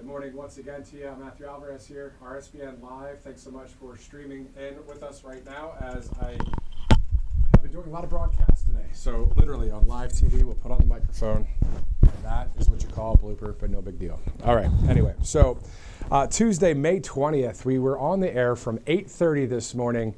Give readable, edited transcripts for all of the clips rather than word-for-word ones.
Good morning once again to you. I'm Matthew Alvarez here, RSBN Live. Thanks so much for streaming in with us right now as I have been doing a lot of broadcasts today. So literally on live TV, we'll put on the microphone. That is what you call a blooper, but no big deal. All right, anyway, so Tuesday, May 20th, we were on the air from 8:30 this morning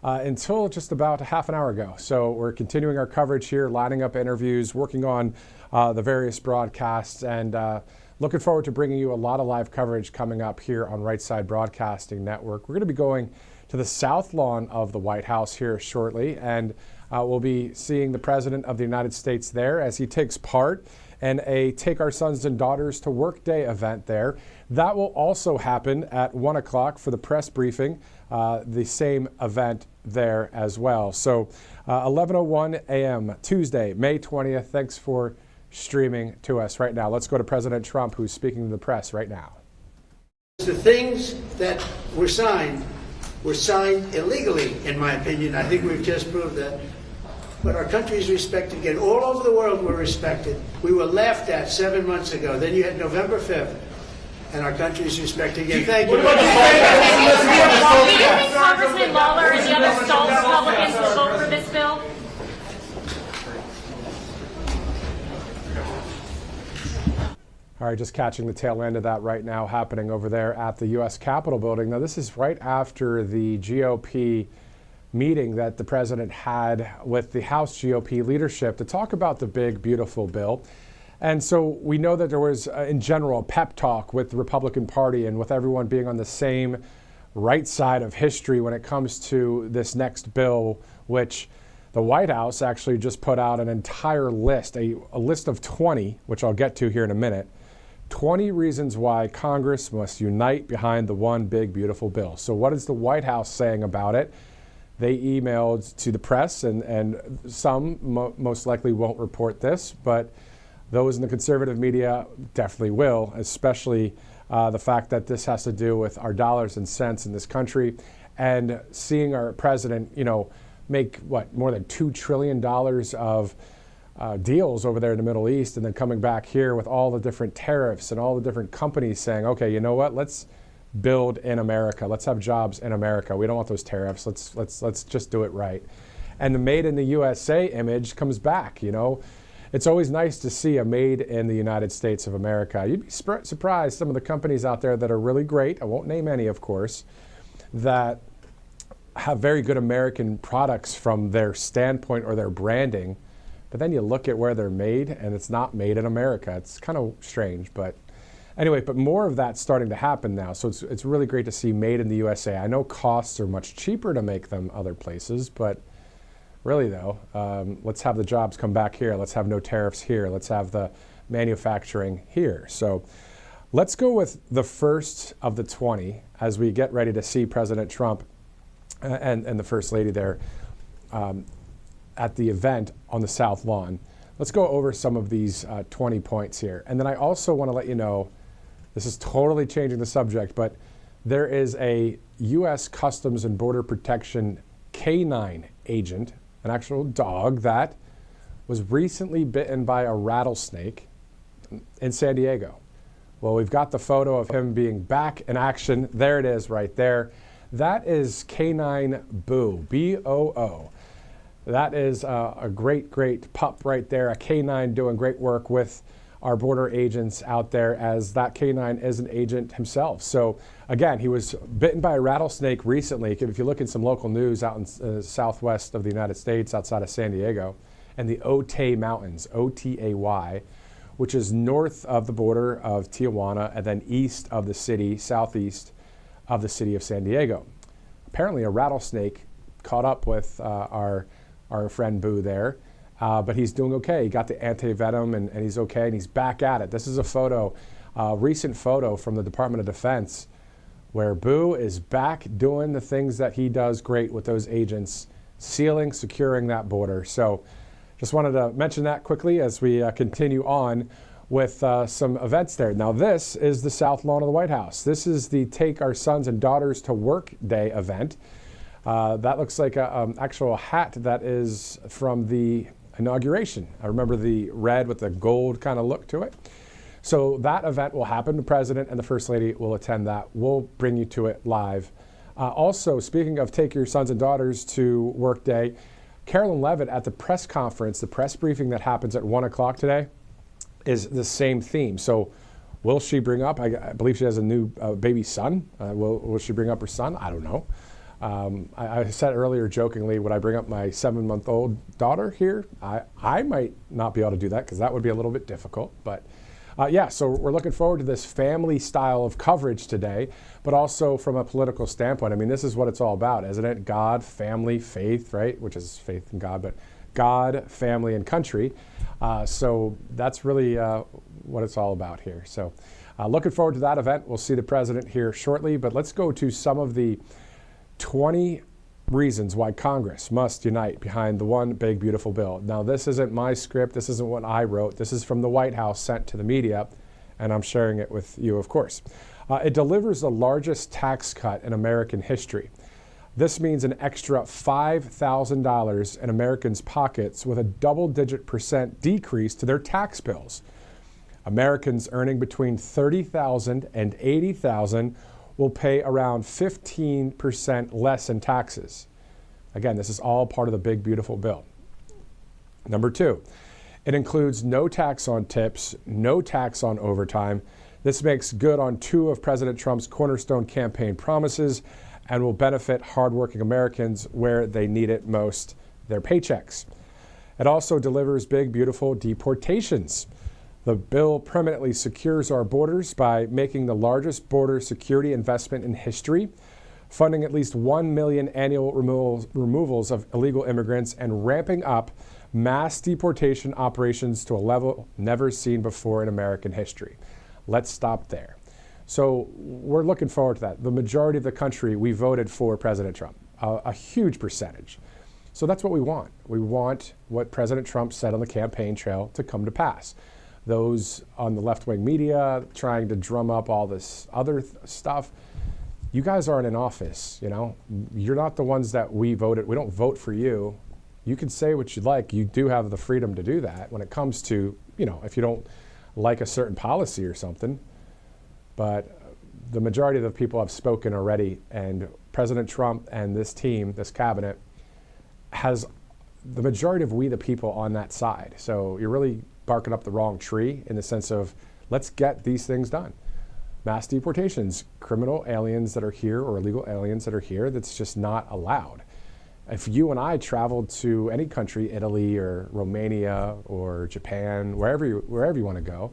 until just about a half an hour ago. So we're continuing our coverage here, lining up interviews, working on the various broadcasts, and looking forward to bringing you a lot of live coverage coming up here on Right Side Broadcasting Network. We're going to be going to the South Lawn of the White House here shortly, and we'll be seeing the President of the United States there as he takes part in a Take Our Sons and Daughters to Work Day event there. That will also happen at 1 o'clock for the press briefing, the same event there as well. So 11:01 a.m. Tuesday, May 20th. Thanks for streaming to us right now. Let's go to President Trump, who's speaking to the press right now. The things that were signed illegally, in my opinion. I think we've just proved that. But our country is respected again. All over the world we're respected. We were laughed at 7 months ago. Then you had November 5th, and our country is respected again. Thank you. Do you think Congressman Lawler and the other stalled Republicans will vote for this bill? All right, just catching the tail end of that right now, happening over there at the U.S. Capitol building. Now, this is right after the GOP meeting that the president had with the House GOP leadership to talk about the big, beautiful bill. And so we know that there was, in general, a pep talk with the Republican Party and with everyone being on the same right side of history when it comes to this next bill, which the White House actually just put out an entire list, a list of 20, which I'll get to here in a minute, 20 reasons why Congress must unite behind the one big, beautiful bill. So what is the White House saying about it? They emailed to the press, and some most likely won't report this, but those in the conservative media definitely will, especially the fact that this has to do with our dollars and cents in this country, and seeing our president, make more than $2 trillion of deals over there in the Middle East, and then coming back here with all the different tariffs and all the different companies saying, okay, you know what, let's build in America. Let's have jobs in America. We don't want those tariffs. Let's just do it right. And the made in the USA image comes back, It's always nice to see a made in the United States of America. You'd be surprised some of the companies out there that are really great, I won't name any, of course, that have very good American products from their standpoint or their branding, but then you look at where they're made and it's not made in America. It's kind of strange, but anyway, but more of that's starting to happen now. So it's really great to see made in the USA. I know costs are much cheaper to make them other places, but really though, let's have the jobs come back here. Let's have no tariffs here. Let's have the manufacturing here. So let's go with the first of the 20 as we get ready to see President Trump and the First Lady there at the event on the South Lawn. Let's go over some of these 20 points here. And then I also want to let you know, this is totally changing the subject, but there is a U.S. Customs and Border Protection canine agent, an actual dog that was recently bitten by a rattlesnake in San Diego. Well, we've got the photo of him being back in action. There it is right there. That is Canine Boo, B-O-O. That is a great, great pup right there, a canine doing great work with our border agents out there, as that canine is an agent himself. So again, he was bitten by a rattlesnake recently. If you look at some local news out in southwest of the United States, outside of San Diego, and the Otay Mountains, O-T-A-Y, which is north of the border of Tijuana and then east of the city, southeast of the city of San Diego. Apparently a rattlesnake caught up with our friend Boo there, but he's doing okay. He got the anti-venom and he's okay, and he's back at it. This is a photo, recent photo from the Department of Defense, where Boo is back doing the things that he does great with those agents, securing that border. So just wanted to mention that quickly as we continue on with some events there. Now this is the South Lawn of the White House. This is the Take Our Sons and Daughters to Work Day event. That looks like an actual hat that is from the inauguration. I remember the red with the gold kind of look to it. So that event will happen. The President and the First Lady will attend that. We'll bring you to it live. Also, speaking of take your sons and daughters to work day, Carolyn Levitt at the press conference, the press briefing that happens at 1 o'clock today, is the same theme. So will she bring up, I believe she has a new baby son. Will she bring up her son? I don't know. I said earlier jokingly, would I bring up my 7-month-old daughter here? I might not be able to do that because that would be a little bit difficult. But yeah, so we're looking forward to this family style of coverage today, but also from a political standpoint. I mean, this is what it's all about, isn't it? God, family, faith, right? Which is faith in God, but God, family, and country. So that's really what it's all about here. So looking forward to that event. We'll see the President here shortly, but let's go to some of the 20 reasons why Congress must unite behind the one big beautiful bill. Now, this isn't my script. This isn't what I wrote. This is from the White House sent to the media, and I'm sharing it with you, of course. It delivers the largest tax cut in American history. This means an extra $5,000 in Americans' pockets with a double-digit % decrease to their tax bills. Americans earning between $30,000 and $80,000 will pay around 15% less in taxes. Again, this is all part of the big, beautiful bill. Number 2, it includes no tax on tips, no tax on overtime. This makes good on 2 of President Trump's cornerstone campaign promises and will benefit hardworking Americans where they need it most, their paychecks. It also delivers big, beautiful deportations. The bill permanently secures our borders by making the largest border security investment in history, funding at least 1 million annual removals of illegal immigrants, and ramping up mass deportation operations to a level never seen before in American history. Let's stop there. So we're looking forward to that. The majority of the country, we voted for President Trump, a huge percentage. So that's what we want. We want what President Trump said on the campaign trail to come to pass. Those on the left-wing media trying to drum up all this other stuff, you guys aren't in office, you know? You're not the ones that we voted. We don't vote for you. You can say what you'd like. You do have the freedom to do that when it comes to, you know, if you don't like a certain policy or something. But the majority of the people have spoken already, and President Trump and this team, this cabinet, has the majority of we the people on that side. So you're really barking up the wrong tree in the sense of, let's get these things done. Mass deportations, criminal aliens that are here or illegal aliens that are here, that's just not allowed. If you and I traveled to any country, Italy or Romania or Japan, wherever you want to go,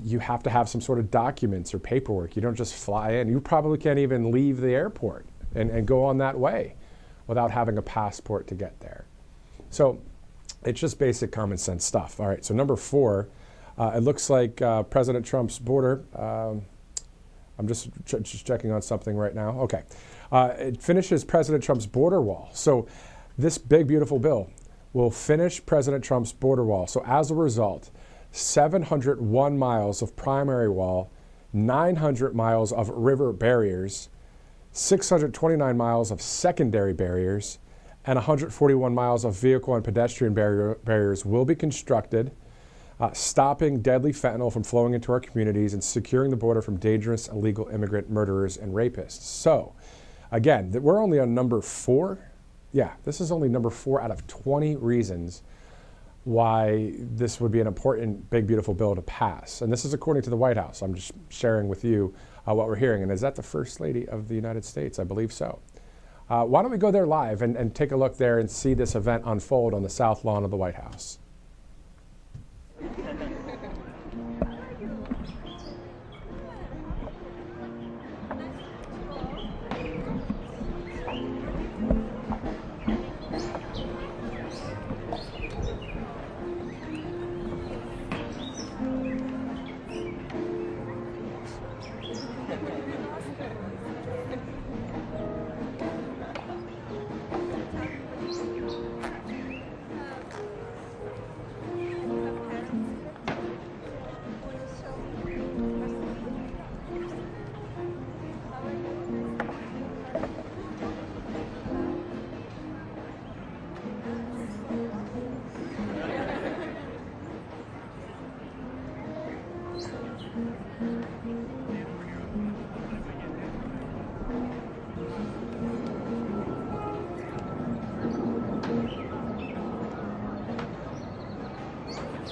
you have to have some sort of documents or paperwork. You don't just fly in. You probably can't even leave the airport and go on that way without having a passport to get there. So it's just basic common sense stuff. All right, so number 4, it looks like President Trump's border, I'm just checking on something right now. Okay, it finishes President Trump's border wall. So this big, beautiful bill will finish President Trump's border wall. So as a result, 701 miles of primary wall, 900 miles of river barriers, 629 miles of secondary barriers, and 141 miles of vehicle and pedestrian barriers will be constructed, stopping deadly fentanyl from flowing into our communities and securing the border from dangerous illegal immigrant murderers and rapists. So, again, we're only on number 4. Yeah, this is only number 4 out of 20 reasons why this would be an important, big, beautiful bill to pass. And this is according to the White House. I'm just sharing with you what we're hearing. And is that the First Lady of the United States? I believe so. Why don't we go there live and take a look there and see this event unfold on the South Lawn of the White House?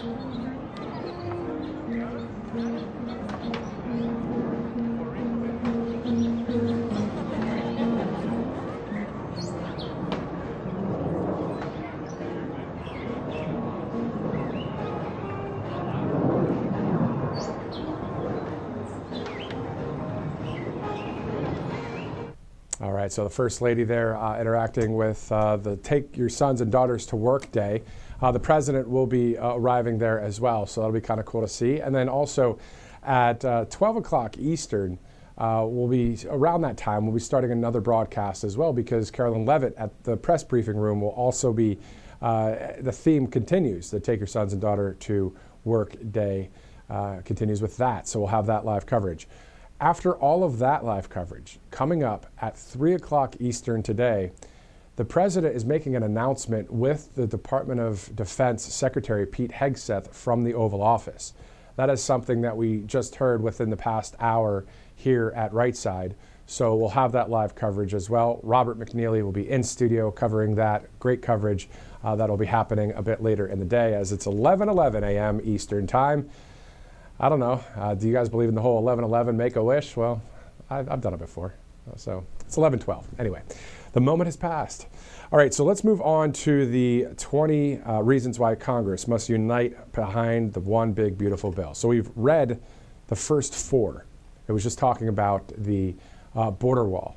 All right, so the First Lady there interacting with the Take Your Sons and Daughters to Work Day. The President will be arriving there as well, so that'll be kind of cool to see. And then also at 12 o'clock Eastern, we'll be, around that time, we'll be starting another broadcast as well, because Carolyn Levitt at the press briefing room will also be, the theme continues, the Take Your Sons and Daughter to Work Day continues with that, so we'll have that live coverage. After all of that live coverage, coming up at 3 o'clock Eastern today, the President is making an announcement with the Department of Defense Secretary Pete Hegseth from the Oval Office. That is something that we just heard within the past hour here at Right Side, so we'll have that live coverage as well. Robert McNeely will be in studio covering that. Great coverage that'll be happening a bit later in the day, as it's 11:11 a.m. Eastern Time. I don't know. Do you guys believe in the whole 11:11 Make-A-Wish? Well, I've done it before. So it's 11:12. Anyway, the moment has passed. All right, so let's move on to the 20 reasons why Congress must unite behind the one big, beautiful bill. So we've read the first 4. It was just talking about the border wall.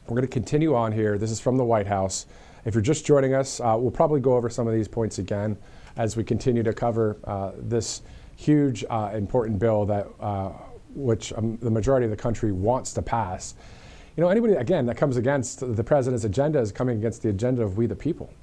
We're going to continue on here. This is from the White House. If you're just joining us, we'll probably go over some of these points again as we continue to cover this huge, important bill that which the majority of the country wants to pass. You know, anybody, again, that comes against the president's agenda is coming against the agenda of we the people.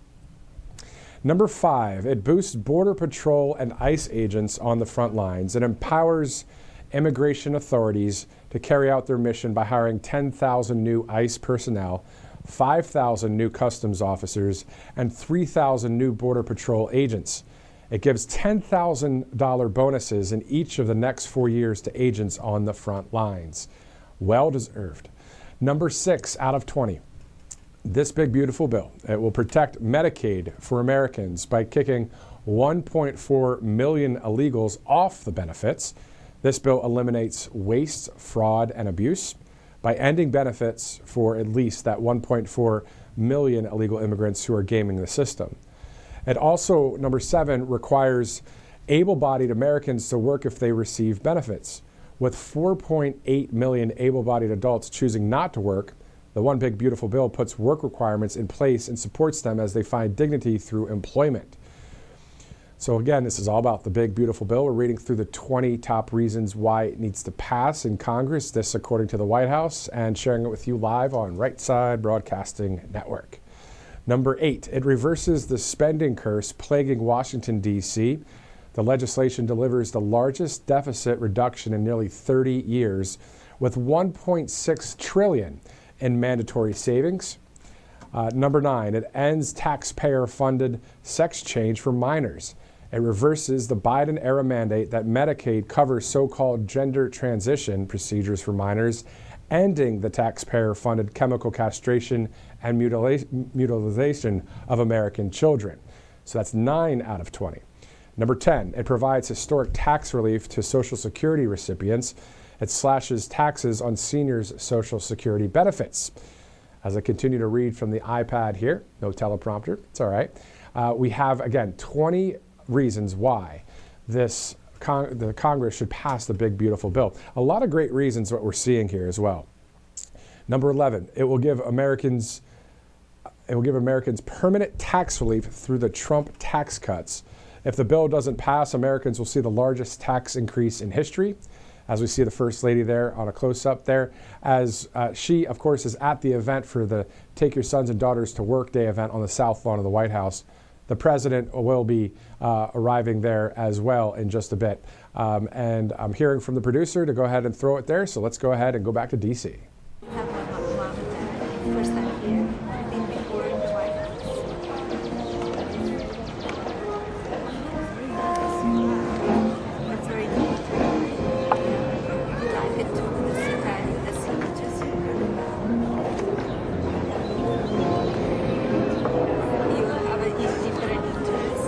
Number 5, it boosts Border Patrol and ICE agents on the front lines. It empowers immigration authorities to carry out their mission by hiring 10,000 new ICE personnel, 5,000 new customs officers, and 3,000 new Border Patrol agents. It gives $10,000 bonuses in each of the next 4 years to agents on the front lines. Well deserved. Number 6 out of 20. This big, beautiful bill. It will protect Medicaid for Americans by kicking 1.4 million illegals off the benefits. This bill eliminates waste, fraud, and abuse by ending benefits for at least that 1.4 million illegal immigrants who are gaming the system. It also, number 7, requires able-bodied Americans to work if they receive benefits. With 4.8 million able-bodied adults choosing not to work, the One Big Beautiful Bill puts work requirements in place and supports them as they find dignity through employment. So again, this is all about the big, beautiful bill. We're reading through the 20 top reasons why it needs to pass in Congress, this according to the White House, and sharing it with you live on Right Side Broadcasting Network. Number 8, it reverses the spending curse plaguing Washington, D.C. The legislation delivers the largest deficit reduction in nearly 30 years, with $1.6 trillion in mandatory savings. Number 9, it ends taxpayer-funded sex change for minors. It reverses the Biden-era mandate that Medicaid covers so-called gender transition procedures for minors, ending the taxpayer-funded chemical castration and mutilation of American children. So that's 9 out of 20. Number 10, it provides historic tax relief to Social Security recipients. It slashes taxes on seniors' Social Security benefits. As I continue to read from the iPad here, no teleprompter, it's all right. We have, again, 20 reasons why the Congress should pass the big, beautiful bill. A lot of great reasons what we're seeing here as well. Number 11, it will give Americans permanent tax relief through the Trump tax cuts. If the bill doesn't pass, Americans will see the largest tax increase in history. As we see the First Lady there on a close-up there, as she, of course, is at the event for the Take Your Sons and Daughters to Work Day event on the South Lawn of the White House. The President will be arriving there as well in just a bit. And I'm hearing from the producer to go ahead and throw it there, so let's go ahead and go back to D.C. Have my mom and dad first time here. I've been before in the White House. That's very good. I get to sit down in the seat just you have a different interest.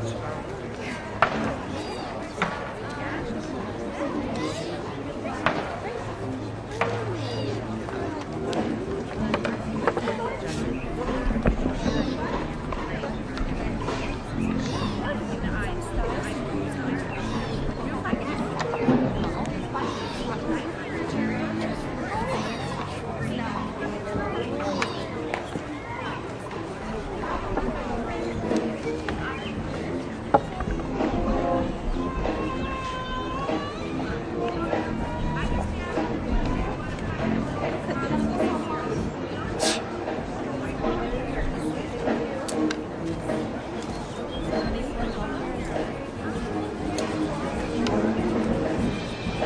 How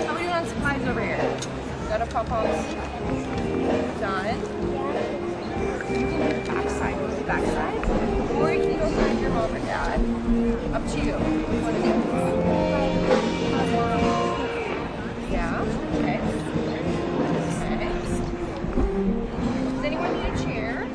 are we doing on supplies over here? Got a pop-ups. Done. Backside. Go to the backside. Or you can go find your mom or dad. Up to you. What do you want to do? Yeah. Okay. Okay. Does anyone need a chair?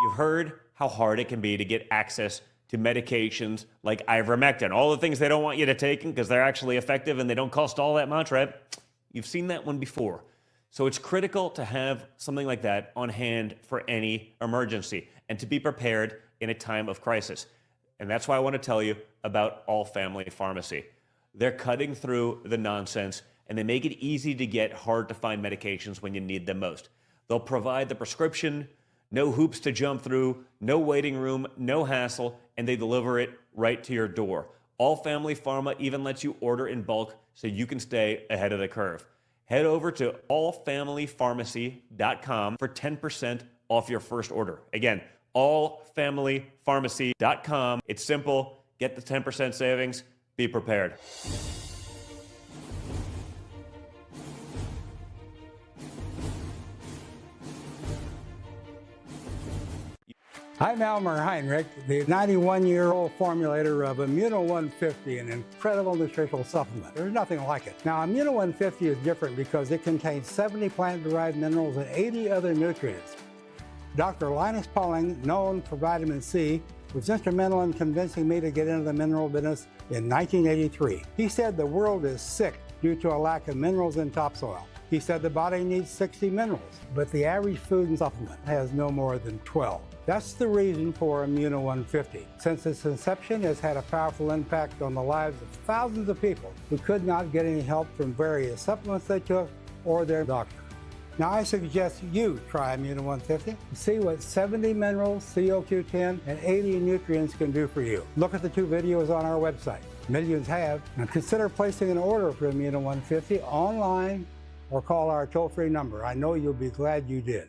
You've heard how hard it can be to get access to medications like ivermectin, all the things they don't want you to take because they're actually effective and they don't cost all that much, right? You've seen that one before. So it's critical to have something like that on hand for any emergency and to be prepared in a time of crisis. And that's why I want to tell you about All Family Pharmacy. They're cutting through the nonsense and they make it easy to get hard to find medications when you need them most. They'll provide the prescription, no hoops to jump through, no waiting room, no hassle, and they deliver it right to your door. All Family Pharma even lets you order in bulk so you can stay ahead of the curve. Head over to allfamilypharmacy.com for 10% off your first order. Again, allfamilypharmacy.com. It's simple. Get the 10% savings. Be prepared. I'm Elmer Heinrich, the 91-year-old formulator of Immuno 150, an incredible nutritional supplement. There's nothing like it. Now, Immuno 150 is different because it contains 70 plant-derived minerals and 80 other nutrients. Dr. Linus Pauling, known for vitamin C, was instrumental in convincing me to get into the mineral business in 1983. He said the world is sick due to a lack of minerals in topsoil. He said the body needs 60 minerals, but the average food and supplement has no more than 12. That's the reason for Immuno 150. Since its inception, it's had a powerful impact on the lives of thousands of people who could not get any help from various supplements they took or their doctor. Now I suggest you try Immuno 150 to see what 70 minerals, CoQ10, and 80 nutrients can do for you. Look at the 2 videos on our website. Millions have. Now consider placing an order for Immuno 150 online or call our toll-free number. I know you'll be glad you did.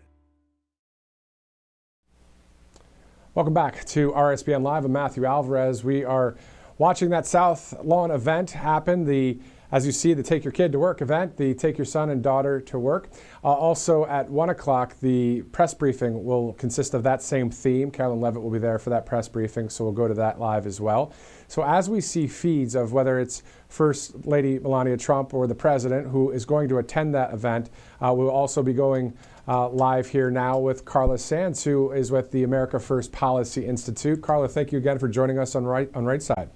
Welcome back to RSBN Live. I'm Matthew Alvarez. We are watching that South Lawn event happen. As you see, the Take Your Kid to Work event, the Take Your Son and Daughter to Work. Also at 1 o'clock, the press briefing will consist of that same theme. Carolyn Levitt will be there for that press briefing, so we'll go to that live as well. So as we see feeds of whether it's First Lady Melania Trump or the President who is going to attend that event, we'll also be going live here now with Carla Sands, who is with the America First Policy Institute. Carla, thank you again for joining us on Right Side.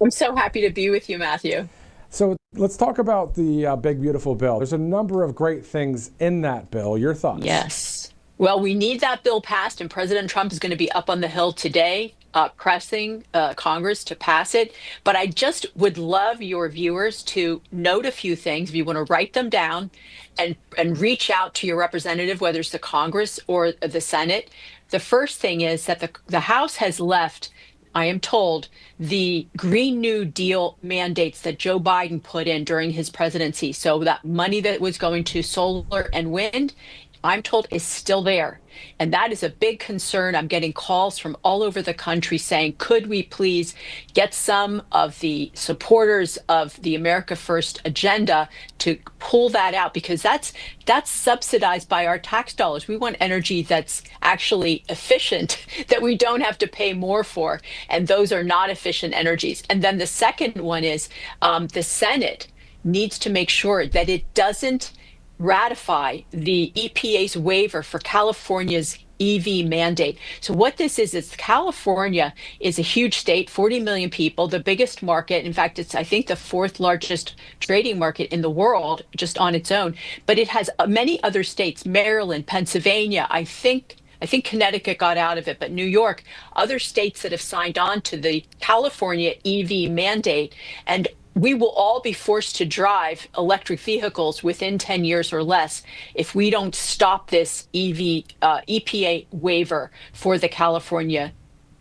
I'm so happy to be with you, Matthew. So let's talk about the big, beautiful bill. There's a number of great things in that bill. Your thoughts? Yes. Well, we need that bill passed, and President Trump is going to be up on the Hill today pressing Congress to pass it. But I just would love your viewers to note a few things. If you want to write them down and reach out to your representative, whether it's the Congress or the Senate. The first thing is that the House has left, I am told, the Green New Deal mandates that Joe Biden put in during his presidency. So that money that was going to solar and wind, I'm told, is still there. And that is a big concern. I'm getting calls from all over the country saying, could we please get some of the supporters of the America First agenda to pull that out? Because that's subsidized by our tax dollars. We want energy that's actually efficient, that we don't have to pay more for. And those are not efficient energies. And then the second one is the Senate needs to make sure that it doesn't ratify the EPA's waiver for California's EV mandate. So what this is California is a huge state, 40 million people, the biggest market. In fact, it's, I think, the 4th largest trading market in the world just on its own. But it has many other states, Maryland, Pennsylvania, I think Connecticut got out of it, but New York, other states that have signed on to the California EV mandate. And we will all be forced to drive electric vehicles within 10 years or less if we don't stop this EPA waiver for the California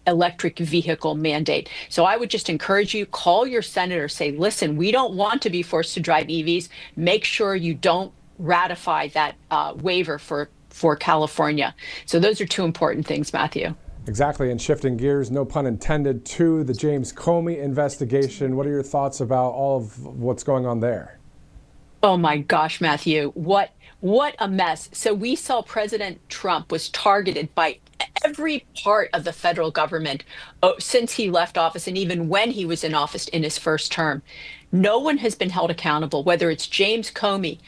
electric vehicle mandate. So I would just encourage you, call your senator, say, listen, we don't want to be forced to drive EVs. Make sure you don't ratify that waiver for California. So those are 2 important things, Matthew. Exactly, and shifting gears, no pun intended, to the James Comey investigation. What are your thoughts about all of what's going on there? Oh my gosh, Matthew, what a mess. So we saw President Trump was targeted by every part of the federal government since he left office and even when he was in office in his first term. No one has been held accountable, whether it's James Comey,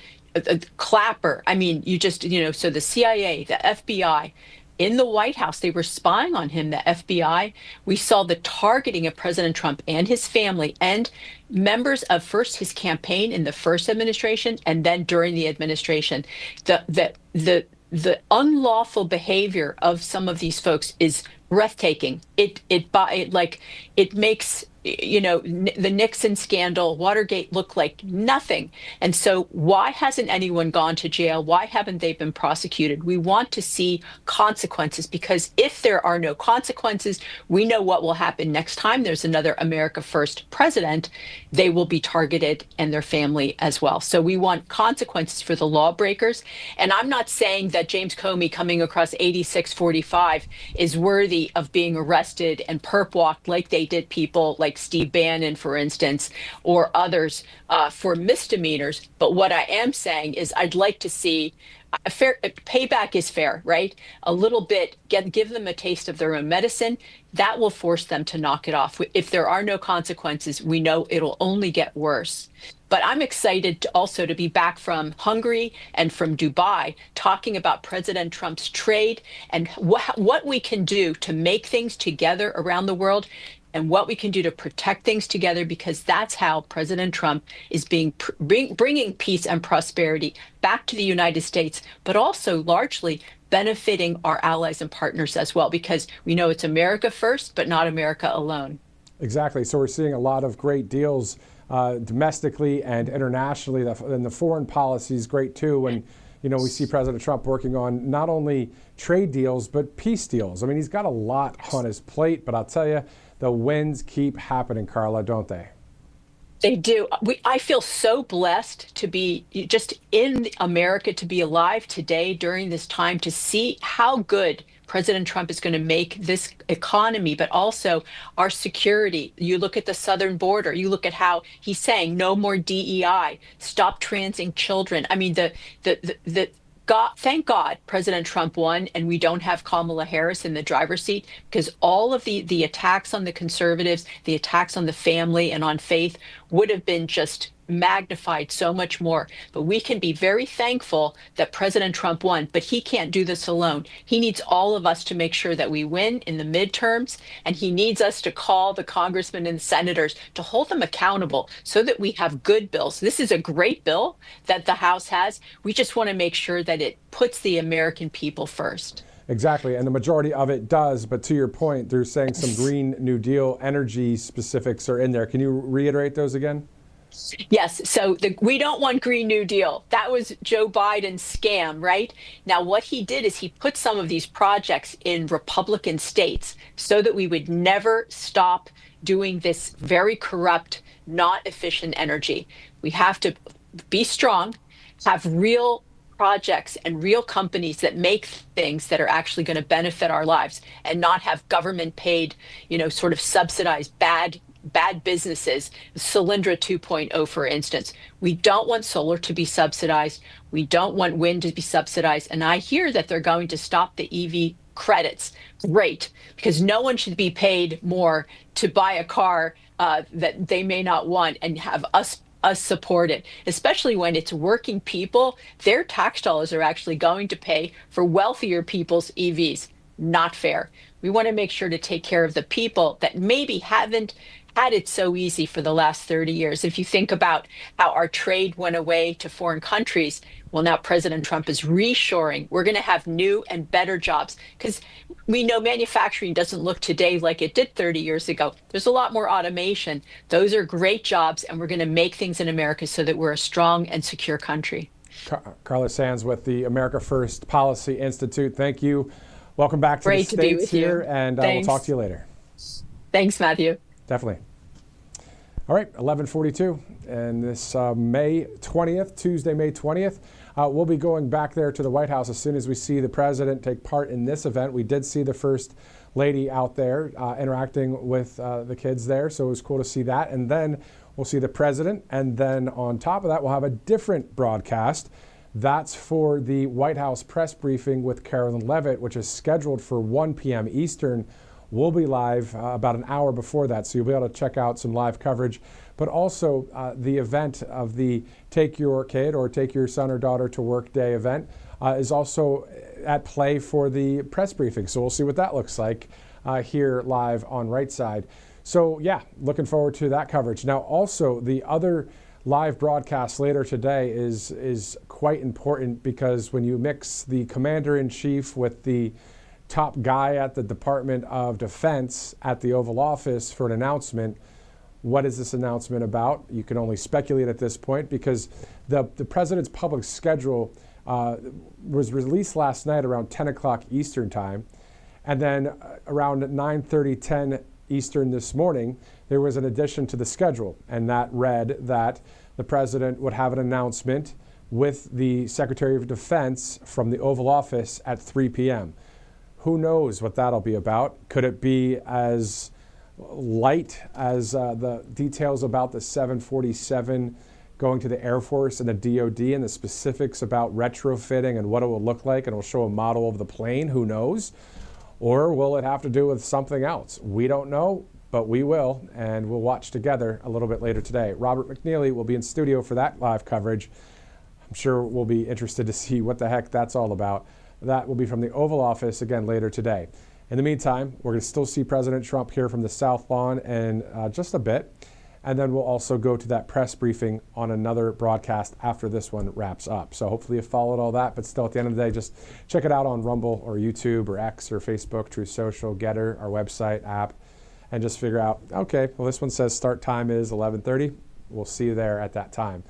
Clapper. I mean, so the CIA, the FBI, in the White House, they were spying on him, the FBI. We saw the targeting of President Trump and his family and members of first his campaign in the first administration and then during the administration. The unlawful behavior of some of these folks is breathtaking. It makes the Nixon scandal, Watergate look like nothing. And so why hasn't anyone gone to jail? Why haven't they been prosecuted? We want to see consequences, because if there are no consequences, we know what will happen next time there's another America First president. They will be targeted and their family as well. So we want consequences for the lawbreakers. And I'm not saying that James Comey coming across 8645 is worthy of being arrested and perp walked like they did people like Steve Bannon, for instance, or others for misdemeanors. But what I am saying is I'd like to see a fair payback is fair, right? A little bit, give them a taste of their own medicine. That will force them to knock it off. If there are no consequences, we know it'll only get worse. But I'm excited also to be back from Hungary and from Dubai, talking about President Trump's trade and what we can do to make things together around the world, and what we can do to protect things together, because that's how President Trump is bringing peace and prosperity back to the United States, but also largely benefiting our allies and partners as well, because we know it's America first, but not America alone. Exactly. So we're seeing a lot of great deals domestically and internationally, and the foreign policy is great too. And we see President Trump working on not only trade deals, but peace deals. I mean, he's got a lot on his plate, but I'll tell you, the wins keep happening, Carla, don't they? They do. I feel so blessed to be just in America, to be alive today during this time, to see how good President Trump is going to make this economy, but also our security. You look at the southern border, you look at how he's saying no more DEI, stop transing children. I mean, thank God President Trump won and we don't have Kamala Harris in the driver's seat, because all of the attacks on the conservatives, the attacks on the family and on faith would have been just magnified so much more. But we can be very thankful that President Trump won, but he can't do this alone. He needs all of us to make sure that we win in the midterms, and he needs us to call the congressmen and senators to hold them accountable so that we have good bills. This is a great bill that the House has. We just want to make sure that it puts the American people first. Exactly, and the majority of it does, but to your point, they're saying some Green New Deal energy specifics are in there. Can you reiterate those again? Yes. So we don't want Green New Deal. That was Joe Biden's scam, right? Now, what he did is he put some of these projects in Republican states so that we would never stop doing this very corrupt, not efficient energy. We have to be strong, have real projects and real companies that make things that are actually going to benefit our lives, and not have government paid, sort of subsidized bad businesses. Solyndra 2.0, for instance. We don't want solar to be subsidized. We don't want wind to be subsidized. And I hear that they're going to stop the EV credits. Great, because no one should be paid more to buy a car that they may not want, and have us support it, especially when it's working people. Their tax dollars are actually going to pay for wealthier people's EVs. Not fair. We want to make sure to take care of the people that maybe haven't had it so easy for the last 30 years. If you think about how our trade went away to foreign countries, well, now President Trump is reshoring. We're going to have new and better jobs, because we know manufacturing doesn't look today like it did 30 years ago. There's a lot more automation. Those are great jobs, and we're going to make things in America so that we're a strong and secure country. Carla Sands with the America First Policy Institute. Thank you. Welcome back to Great the to be States with you. here, and we'll talk to you later. Thanks, Matthew. Definitely. All right, 11:42, and this May 20th, Tuesday, May 20th, we'll be going back there to the White House as soon as we see the president take part in this event. We did see the First Lady out there interacting with the kids there, so it was cool to see that. And then we'll see the president, and then on top of that, we'll have a different broadcast. That's for the White House press briefing with Carolyn Levitt, which is scheduled for 1 p.m. Eastern. We'll be live about an hour before that, so you'll be able to check out some live coverage. but also the event of the Take Your Kid or Take Your Son or Daughter to Work Day event is also at play for the press briefing. So we'll see what that looks like here live on Right Side. So yeah, looking forward to that coverage. Now also the other live broadcast later today is quite important, because when you mix the commander-in-chief with the top guy at the Department of Defense at the Oval Office for an announcement, what is this announcement about? You can only speculate at this point, because the president's public schedule was released last night around 10 o'clock Eastern time. And then around 9:30, 10 Eastern this morning, there was an addition to the schedule, and that read that the president would have an announcement with the Secretary of Defense from the Oval Office at 3 p.m. Who knows what that'll be about? Could it be as light as the details about the 747 going to the Air Force and the DOD, and the specifics about retrofitting and what it will look like, and it'll show a model of the plane? Who knows? Or will it have to do with something else? We don't know, but we will, and we'll watch together a little bit later today. Robert McNeely will be in studio for that live coverage. I'm sure we'll be interested to see what the heck that's all about. That will be from the Oval Office again later today. In the meantime, we're going to still see President Trump here from the South Lawn in just a bit. And then we'll also go to that press briefing on another broadcast after this one wraps up. So hopefully you followed all that, but still at the end of the day, just check it out on Rumble or YouTube or X or Facebook, True Social, Getter, our website, app, and just figure out, okay, well, this one says start time is 11:30. We'll see you there at that time.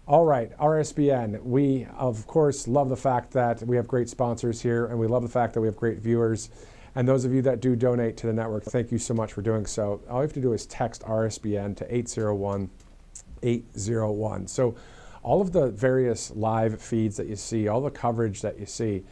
All right, RSBN. We, of course, love the fact that we have great sponsors here, and we love the fact that we have great viewers. And those of you that do donate to the network, thank you so much for doing so. All you have to do is text RSBN to 801-801. So all of the various live feeds that you see, all the coverage that you see,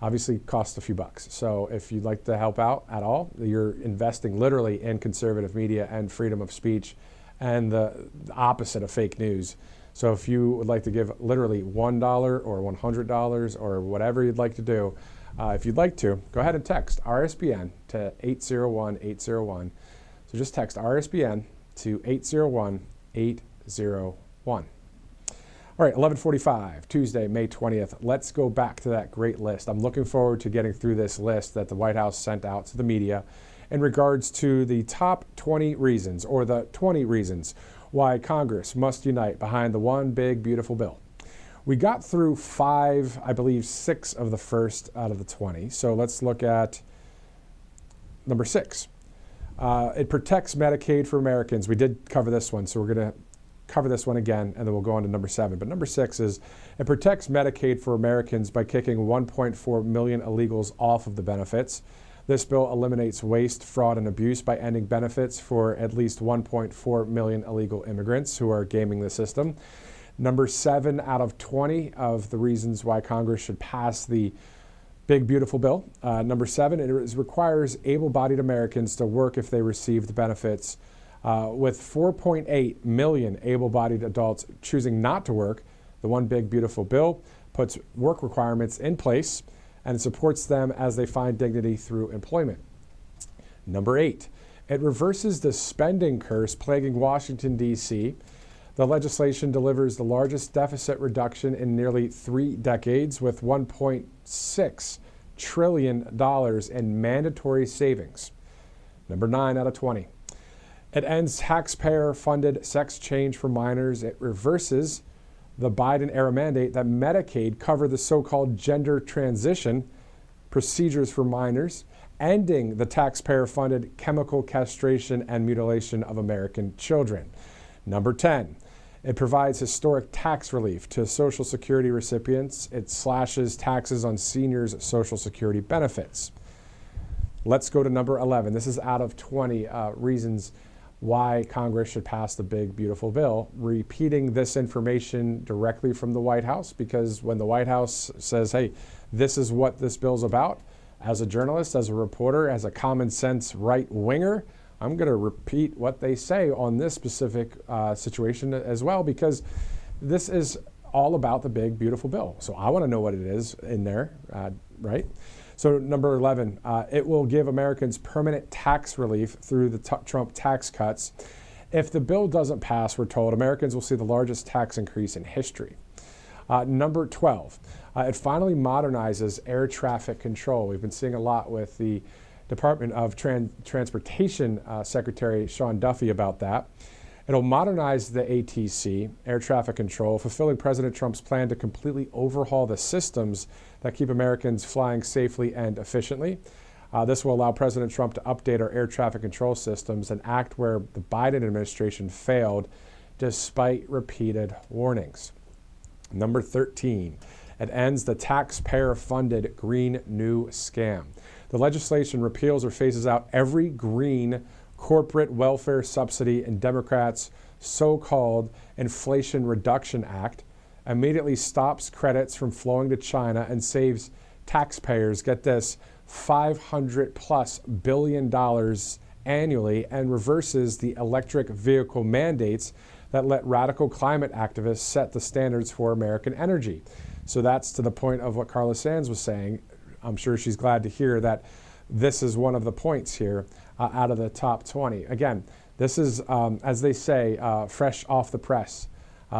obviously costs a few bucks. So if you'd like to help out at all, you're investing literally in conservative media and freedom of speech and the opposite of fake news. So if you would like to give literally $1 or $100 or whatever you'd like to do, if you'd like to, go ahead and text RSBN to 801-801. So just text RSBN to 801-801. All right, 11:45, Tuesday, May 20th. Let's go back to that great list. I'm looking forward to getting through this list that the White House sent out to the media in regards to the top 20 reasons, or the 20 reasons why Congress must unite behind the one big, beautiful bill. We got through 5, I believe 6 of the first out of the 20. So let's look at number 6. It protects Medicaid for Americans. We did cover this one, so we're going to cover this one again, and then we'll go on to number 7. But number 6 is it protects Medicaid for Americans by kicking 1.4 million illegals off of the benefits. This bill eliminates waste, fraud, and abuse by ending benefits for at least 1.4 million illegal immigrants who are gaming the system. Number 7 out of 20 of the reasons why Congress should pass the big, beautiful bill. Number 7, it requires able-bodied Americans to work if they receive the benefits. With 4.8 million able-bodied adults choosing not to work, the one big, beautiful bill puts work requirements in place and supports them as they find dignity through employment. Number 8, it reverses the spending curse plaguing Washington, D.C. The legislation delivers the largest deficit reduction in nearly 3 decades, with $1.6 trillion in mandatory savings. Number 9 out of 20. It ends taxpayer-funded sex change for minors. It reverses the Biden-era mandate that Medicaid cover the so-called gender transition procedures for minors, ending the taxpayer-funded chemical castration and mutilation of American children. Number 10. It provides historic tax relief to Social Security recipients. It slashes taxes on seniors' Social Security benefits. Let's go to number 11. This is out of 20 reasons why Congress should pass the big, beautiful bill, repeating this information directly from the White House, because when the White House says, hey, this is what this bill's about, as a journalist, as a reporter, as a common sense right-winger, I'm going to repeat what they say on this specific situation as well, because this is all about the big, beautiful bill. So I want to know what it is in there, right? So number 11, it will give Americans permanent tax relief through the Trump tax cuts. If the bill doesn't pass, we're told, Americans will see the largest tax increase in history. Number 12, it finally modernizes air traffic control. We've been seeing a lot with the Department of Transportation Secretary Sean Duffy about that. It'll modernize the ATC, air traffic control, fulfilling President Trump's plan to completely overhaul the systems that keep Americans flying safely and efficiently. This will allow President Trump to update our air traffic control systems, an act where the Biden administration failed despite repeated warnings. Number 13, it ends the taxpayer-funded Green New Scam. The legislation repeals or phases out every green corporate welfare subsidy in Democrats' so-called Inflation Reduction Act, immediately stops credits from flowing to China and saves taxpayers, get this, $500+ billion annually, and reverses the electric vehicle mandates that let radical climate activists set the standards for American energy. So that's to the point of what Carla Sands was saying. I'm sure she's glad to hear that this is one of the points here out of the top 20. Again, this is, as they say, fresh off the press.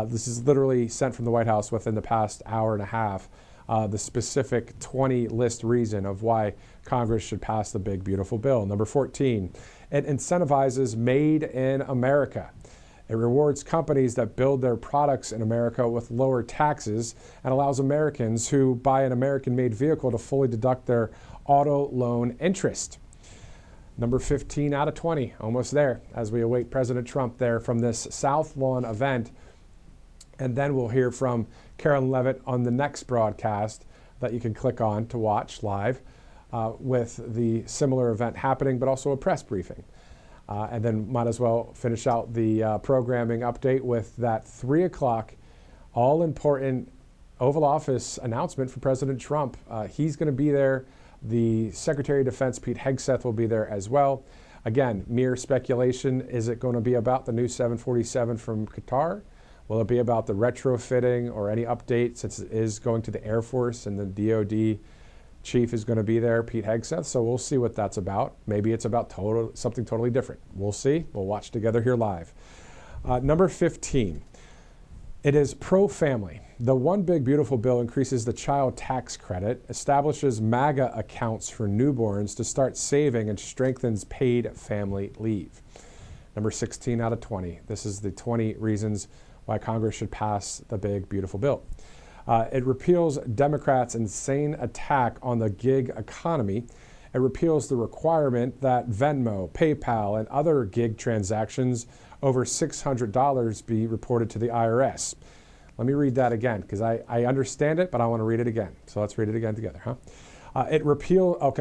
This is literally sent from the White House within the past hour and a half. The specific 20 list reason of why Congress should pass the big, beautiful bill. Number 14, it incentivizes Made in America. It rewards companies that build their products in America with lower taxes and allows Americans who buy an American-made vehicle to fully deduct their auto loan interest. Number 15 out of 20, almost there, as we await President Trump there from this South Lawn event. And then we'll hear from Carolyn Levitt on the next broadcast that you can click on to watch live with the similar event happening, but also a press briefing. And then might as well finish out the programming update with that 3 o'clock all-important Oval Office announcement for President Trump. He's going to be there. The Secretary of Defense, Pete Hegseth, will be there as well. Again, mere speculation. Is it going to be about the new 747 from Qatar? Will it be about the retrofitting or any update, since it is going to the Air Force and the DOD chief is going to be there, Pete Hegseth? So we'll see what that's about. Maybe it's about something totally different. We'll see. We'll watch together here live. Number 15, it is pro-family. The One Big Beautiful Bill increases the child tax credit, establishes MAGA accounts for newborns to start saving, and strengthens paid family leave. Number 16 out of 20. This is the 20 reasons why Congress should pass the big, beautiful bill. It repeals Democrats' insane attack on the gig economy. It repeals the requirement that Venmo, PayPal, and other gig transactions over $600 be reported to the IRS. Let me read that again, because I understand it, but I want to read it again. So let's read it again together, huh?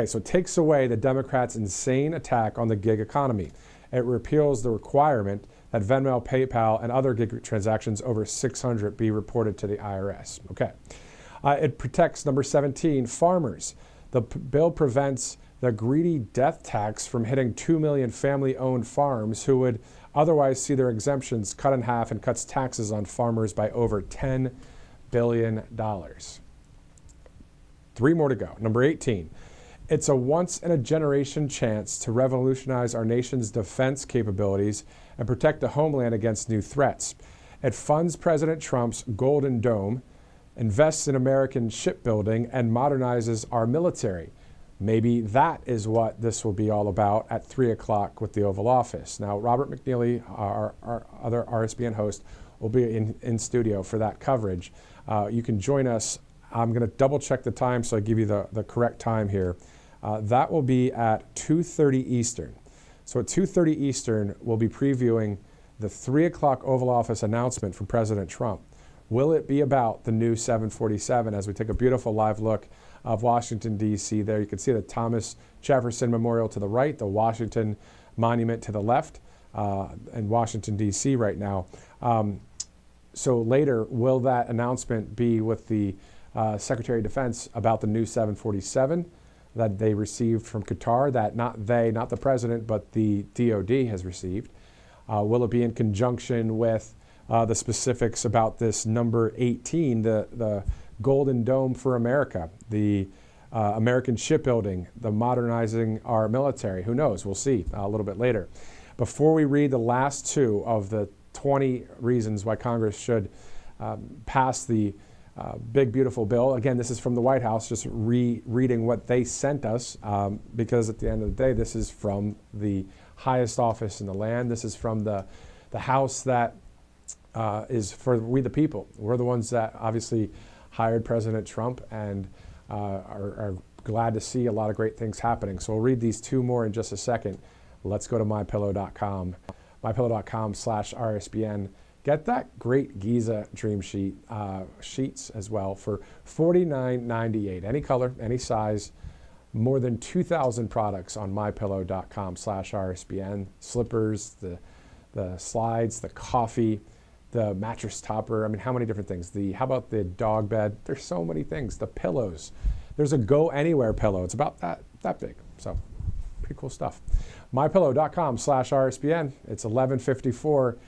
So it takes away the Democrats' insane attack on the gig economy. It repeals the requirement that Venmo, PayPal, and other gig transactions over $600 be reported to the IRS. Okay. It protects, number 17, farmers. The bill prevents the greedy death tax from hitting 2 million family-owned farms who would otherwise see their exemptions cut in half, and cuts taxes on farmers by over $10 billion. 3 more to go. Number 18. It's a once-in-a-generation chance to revolutionize our nation's defense capabilities and protect the homeland against new threats. It funds President Trump's Golden Dome, invests in American shipbuilding, and modernizes our military. Maybe that is what this will be all about at 3 o'clock with the Oval Office. Now, Robert McNeely, our other RSBN host, will be in studio for that coverage. You can join us. I'm going to double check the time so I give you the correct time here. That will be at 2:30 Eastern. So at 2:30 Eastern, we'll be previewing the 3 o'clock Oval Office announcement from President Trump. Will it be about the new 747, as we take a beautiful live look of Washington, D.C. there? You can see the Thomas Jefferson Memorial to the right, the Washington Monument to the left, in Washington, D.C. right now. So later, will that announcement be with the Secretary of Defense about the new 747 that they received from Qatar, that not the president, but the DOD has received? Will it be in conjunction with the specifics about this number 18, the Golden Dome for America, the American shipbuilding, the modernizing our military? Who knows? We'll see a little bit later. Before we read the last two of the 20 reasons why Congress should pass the big, beautiful bill. Again, this is from the White House, just reading what they sent us, because at the end of the day, this is from the highest office in the land. This is from the House that is for we the people. We're the ones that obviously hired President Trump and are glad to see a lot of great things happening. So we'll read these two more in just a second. Let's go to mypillow.com, mypillow.com/RSBN. Get that great Giza Dream Sheet sheets as well for $49.98. Any color, any size, more than 2,000 products on mypillow.com/RSBN. Slippers, the slides, the coffee, the mattress topper. I mean, how many different things? How about the dog bed? There's so many things. The pillows. There's a Go Anywhere pillow. It's about that big. So pretty cool stuff. mypillow.com/RSBN. It's 11:54.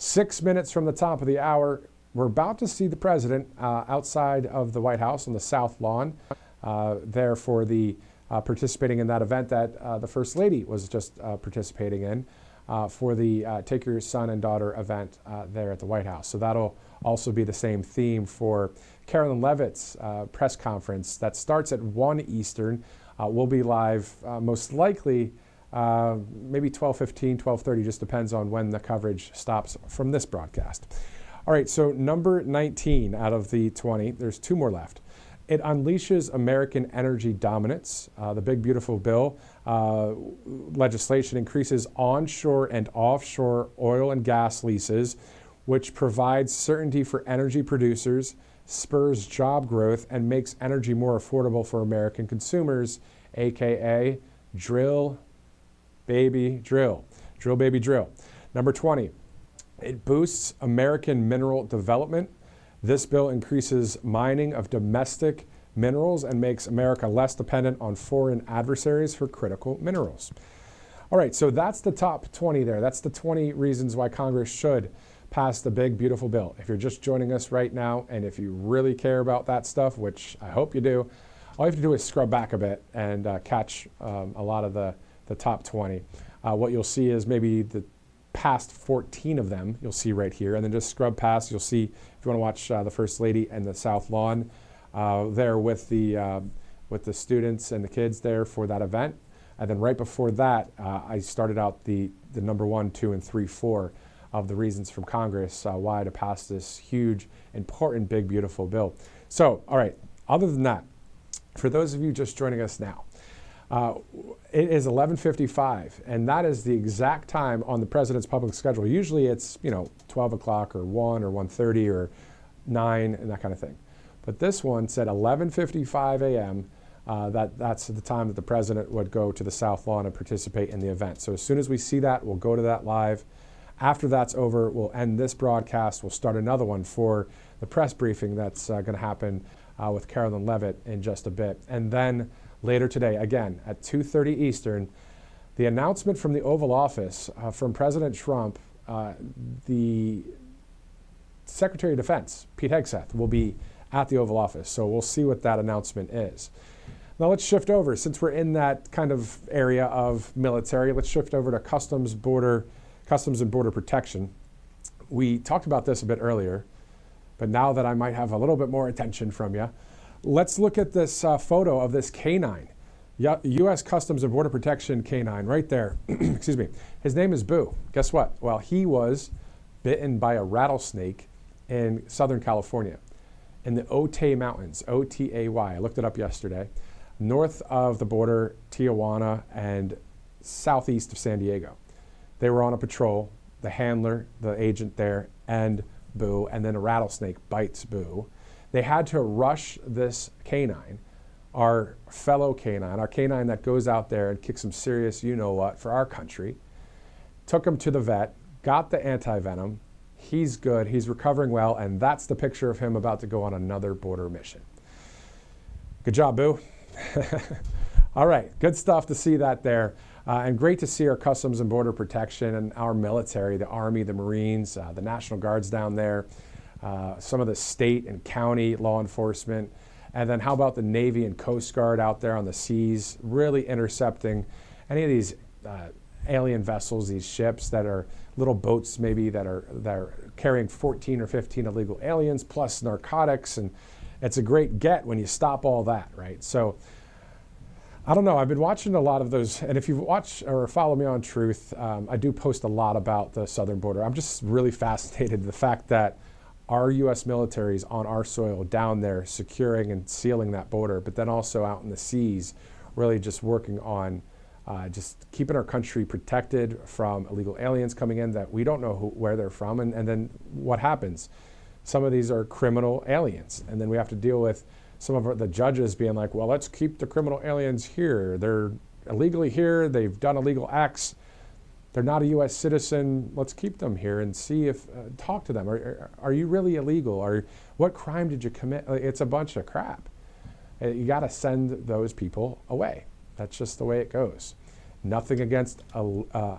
6 minutes from the top of the hour. We're about to see the president outside of the White House on the South Lawn, there for the participating in that event that the First Lady was just participating in for the Take Your Son and Daughter event there at the White House. So that'll also be the same theme for Carolyn Levitt's press conference that starts at 1 Eastern. We'll be live most likely maybe 12:15, 12:30, just depends on when the coverage stops from this broadcast. All right, so number 19 out of the 20, there's two more left. It unleashes American energy dominance. The big, beautiful bill legislation increases onshore and offshore oil and gas leases, which provides certainty for energy producers, spurs job growth, and makes energy more affordable for American consumers, AKA drill, baby, drill. Drill, baby, drill. Number 20, it boosts American mineral development. This bill increases mining of domestic minerals and makes America less dependent on foreign adversaries for critical minerals. All right, so that's the top 20 there. That's the 20 reasons why Congress should pass the big, beautiful bill. If you're just joining us right now, and if you really care about that stuff, which I hope you do, all you have to do is scrub back a bit and catch a lot of the top 20. What you'll see is maybe the past 14 of them you'll see right here, and then just scrub past. You'll see, if you want to watch the First Lady and the South Lawn there with the students and the kids there for that event. And then right before that, I started out the number 1, 2, and 3, 4 of the reasons from Congress why to pass this huge, important, big, beautiful bill. So, all right, other than that, for those of you just joining us now, it is 11:55, and that is the exact time on the president's public schedule. Usually it's 12 o'clock or 1 or 1:30 or 9 and that kind of thing. But this one said 11:55 a.m. That's the time that the president would go to the South Lawn and participate in the event. So as soon as we see that, we'll go to that live. After that's over, we'll end this broadcast. We'll start another one for the press briefing that's going to happen with Carolyn Levitt in just a bit. And then later today, again, at 2:30 Eastern, the announcement from the Oval Office from President Trump, the Secretary of Defense, Pete Hegseth, will be at the Oval Office. So we'll see what that announcement is. Now let's shift over. Since we're in that kind of area of military, let's shift over to Customs and Border Protection. We talked about this a bit earlier, but now that I might have a little bit more attention from you, let's look at this photo of this canine, U.S. Customs and Border Protection canine right there. Excuse me. His name is Boo. Guess what? Well, he was bitten by a rattlesnake in Southern California in the Otay Mountains, O-T-A-Y. I looked it up yesterday. North of the border, Tijuana, and southeast of San Diego. They were on a patrol, the handler, the agent there, and Boo, and then a rattlesnake bites Boo. They had to rush this canine, our fellow canine, our canine that goes out there and kicks some serious you-know-what for our country. Took him to the vet, got the anti-venom. He's good, he's recovering well, and that's the picture of him about to go on another border mission. Good job, Boo. All right, good stuff to see that there. And great to see our Customs and Border Protection and our military, the Army, the Marines, the National Guards down there, some of the state and county law enforcement, and then how about the Navy and Coast Guard out there on the seas, really intercepting any of these alien vessels, these ships that are little boats maybe that are carrying 14 or 15 illegal aliens plus narcotics, and it's a great get when you stop all that, right? So I don't know. I've been watching a lot of those, and if you watch or follow me on Truth, I do post a lot about the southern border. I'm just really fascinated the fact that our U.S. military is on our soil down there securing and sealing that border, but then also out in the seas, really just working on just keeping our country protected from illegal aliens coming in that we don't know where they're from, and then what happens? Some of these are criminal aliens, and then we have to deal with some of the judges being like, well, let's keep the criminal aliens here. They're illegally here. They've done illegal acts. They're not a U.S. citizen. Let's keep them here and see if, talk to them. Are you really illegal? Or what crime did you commit? It's a bunch of crap. You got to send those people away. That's just the way it goes. Nothing against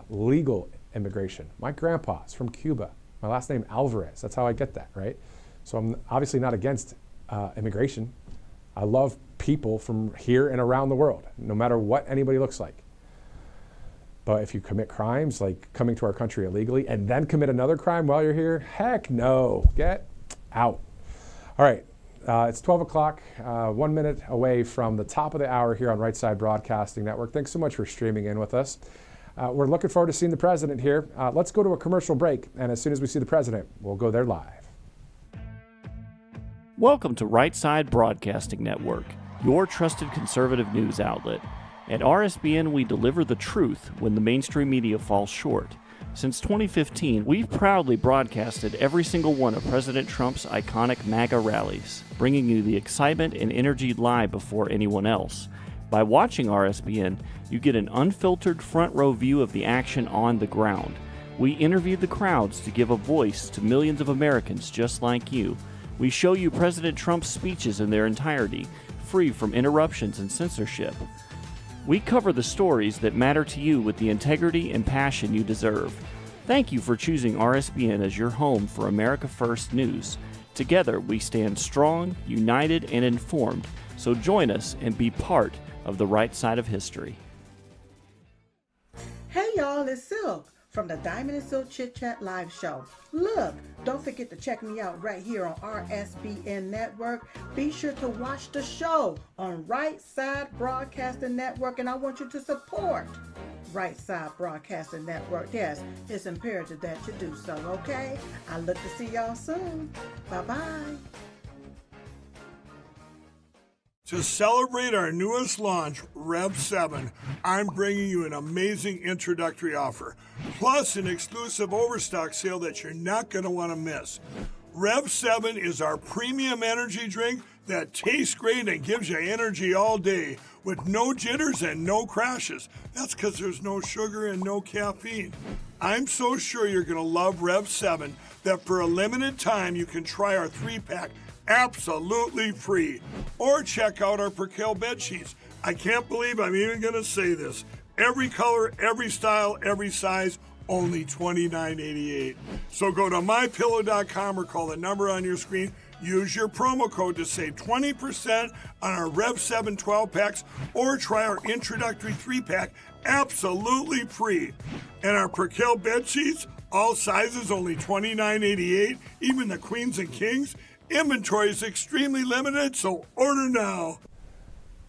legal immigration. My grandpa's from Cuba. My last name Alvarez. That's how I get that, right? So I'm obviously not against immigration. I love people from here and around the world, no matter what anybody looks like. But if you commit crimes like coming to our country illegally and then commit another crime while you're here, heck no, get out. All right, it's 12 o'clock, 1 minute away from the top of the hour here on Right Side Broadcasting Network. Thanks so much for streaming in with us. We're looking forward to seeing the president here. Let's go to a commercial break, and as soon as we see the president, we'll go there live. Welcome to Right Side Broadcasting Network, your trusted conservative news outlet. At RSBN, we deliver the truth when the mainstream media falls short. Since 2015, we've proudly broadcasted every single one of President Trump's iconic MAGA rallies, bringing you the excitement and energy live before anyone else. By watching RSBN, you get an unfiltered front row view of the action on the ground. We interview the crowds to give a voice to millions of Americans just like you. We show you President Trump's speeches in their entirety, free from interruptions and censorship. We cover the stories that matter to you with the integrity and passion you deserve. Thank you for choosing RSBN as your home for America First News. Together, we stand strong, united, and informed. So join us and be part of the right side of history. Hey y'all, it's Silk from the Diamond and Silk Chit Chat live show. Look, don't forget to check me out right here on RSBN Network. Be sure to watch the show on Right Side Broadcasting Network, and I want you to support Right Side Broadcasting Network. Yes, it's imperative that you do so, okay? I look to see y'all soon. Bye-bye. To celebrate our newest launch, Rev 7, I'm bringing you an amazing introductory offer, plus an exclusive overstock sale that you're not going to want to miss. Rev 7 is our premium energy drink that tastes great and gives you energy all day with no jitters and no crashes. That's because there's no sugar and no caffeine. I'm so sure you're going to love Rev 7 that for a limited time you can try our 3-pack absolutely free. Or check out our Percale bed sheets. I can't believe I'm even going to say this. Every color, every style, every size, only $29.88. So go to mypillow.com or call the number on your screen. Use your promo code to save 20% on our Rev 7 12-packs or try our introductory 3-pack absolutely free. And our Percale bed sheets, all sizes, only $29.88, even the queens and kings. Inventory is extremely limited, so order now.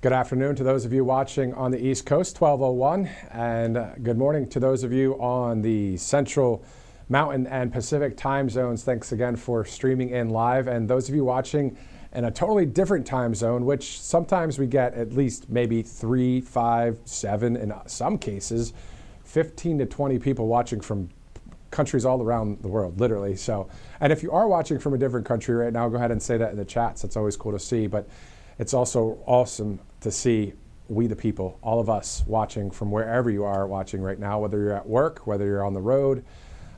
Good afternoon to those of you watching on the East Coast, 1201, and good morning to those of you on the Central, Mountain, and Pacific time zones. Thanks again for streaming in live, and those of you watching in a totally different time zone, which sometimes we get at least maybe 3, 5, 7, in some cases, 15 to 20 people watching from countries all around the world, literally. So, and if you are watching from a different country right now, go ahead and say that in the chats. It's always cool to see, but it's also awesome to see we the people, all of us watching from wherever you are watching right now, whether you're at work, whether you're on the road,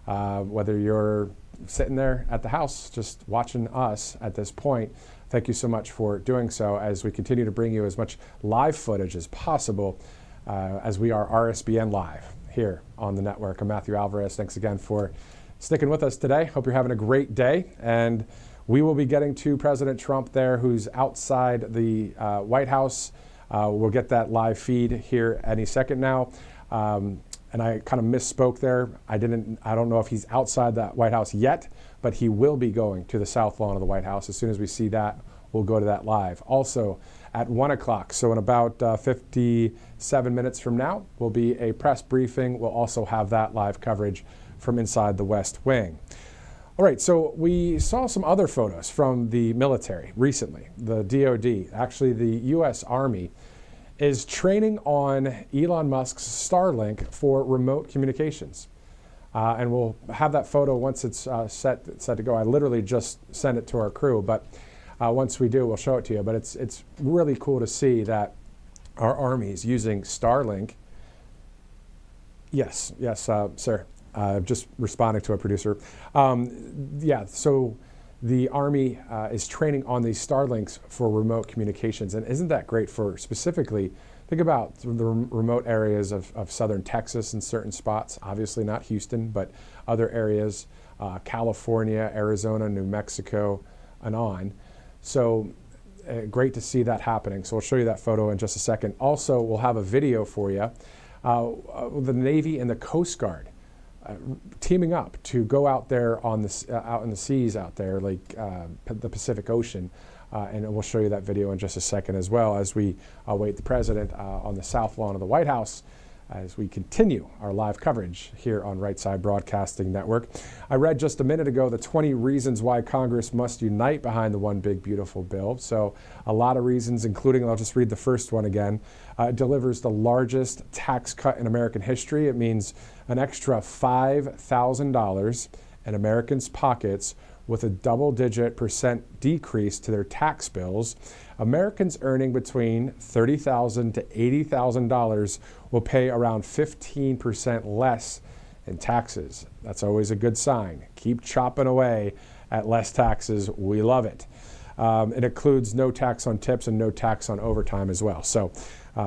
whether you're sitting there at the house just watching us at this point. Thank you so much for doing so as we continue to bring you as much live footage as possible as we are RSBN Live here on the network. I'm Matthew Alvarez. Thanks again for sticking with us today. Hope you're having a great day. And we will be getting to President Trump there, who's outside the White House. We'll get that live feed here any second now. And I kind of misspoke there. I don't know if he's outside the White House yet, but he will be going to the south lawn of the White House. As soon as we see that, we'll go to that live. Also at 1 o'clock, so in about 57 minutes from now, will be a press briefing. We'll also have that live coverage from inside the West Wing. All right, so we saw some other photos from the military recently. The DoD, actually the U.S. Army, is training on Elon Musk's Starlink for remote communications. And we'll have that photo once it's set to go. I literally just sent it to our crew, but once we do, we'll show it to you. But it's really cool to see that our Army is using Starlink. Yes, sir. Just responding to a producer. Yeah, so the Army is training on these Starlinks for remote communications. And isn't that great for specifically, think about the remote areas of southern Texas in certain spots, obviously not Houston, but other areas, California, Arizona, New Mexico, and on. So great to see that happening. So we'll show you that photo in just a second. Also, we'll have a video for you. The Navy and the Coast Guard teaming up to go out there on out in the seas out there, like the Pacific Ocean, and we'll show you that video in just a second, as well as we await the president on the south lawn of the White House as we continue our live coverage here on Right Side Broadcasting Network. I read just a minute ago the 20 reasons why Congress must unite behind the One Big Beautiful Bill. So a lot of reasons, including, I'll just read the first one again. It delivers the largest tax cut in American history. It means an extra $5,000 in Americans' pockets with a double-digit % decrease to their tax bills. Americans earning between $30,000 to $80,000 will pay around 15% less in taxes. That's always a good sign. Keep chopping away at less taxes. We love it. It includes no tax on tips and no tax on overtime as well. So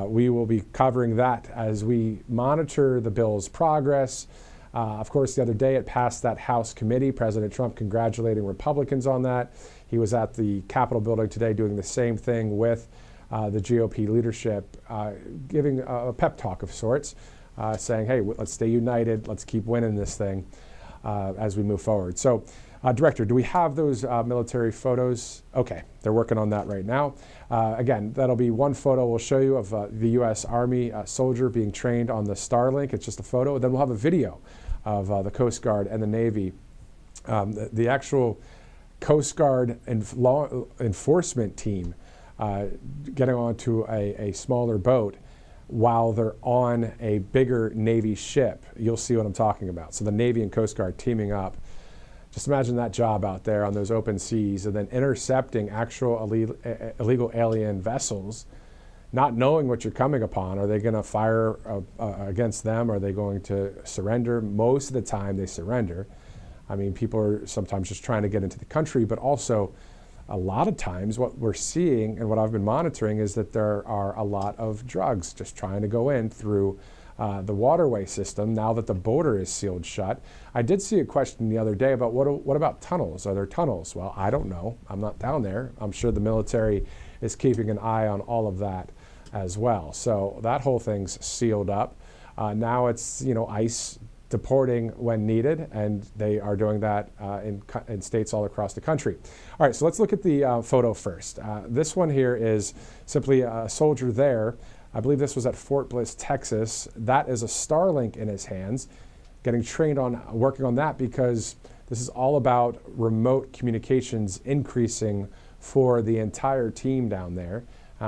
we will be covering that as we monitor the bill's progress. Of course, the other day it passed that House committee. President Trump congratulating Republicans on that. He was at the Capitol building today doing the same thing with the GOP leadership, giving a pep talk of sorts, saying, hey, let's stay united. Let's keep winning this thing as we move forward. So, Director, do we have those military photos? Okay, they're working on that right now. Again, that'll be one photo we'll show you of the U.S. Army soldier being trained on the Starlink. It's just a photo. Then we'll have a video of the Coast Guard and the Navy. The actual Coast Guard and law enforcement team getting onto a smaller boat while they're on a bigger Navy ship. You'll see what I'm talking about. So the Navy and Coast Guard teaming up. Just imagine that job out there on those open seas and then intercepting actual illegal alien vessels, not knowing what you're coming upon. Are they going to fire against them? Are they going to surrender? Most of the time they surrender. I mean, people are sometimes just trying to get into the country, but also a lot of times what we're seeing and what I've been monitoring is that there are a lot of drugs just trying to go in through the waterway system now that the border is sealed shut. I did see a question the other day about what about tunnels? Are there tunnels? Well, I don't know. I'm not down there. I'm sure the military is keeping an eye on all of that as well. So that whole thing's sealed up. Now it's, ICE deporting when needed, and they are doing that in states all across the country. All right, so let's look at the photo first. This one here is simply a soldier there. I believe this was at Fort Bliss, Texas. That is a Starlink in his hands, getting trained on working on that because this is all about remote communications increasing for the entire team down there.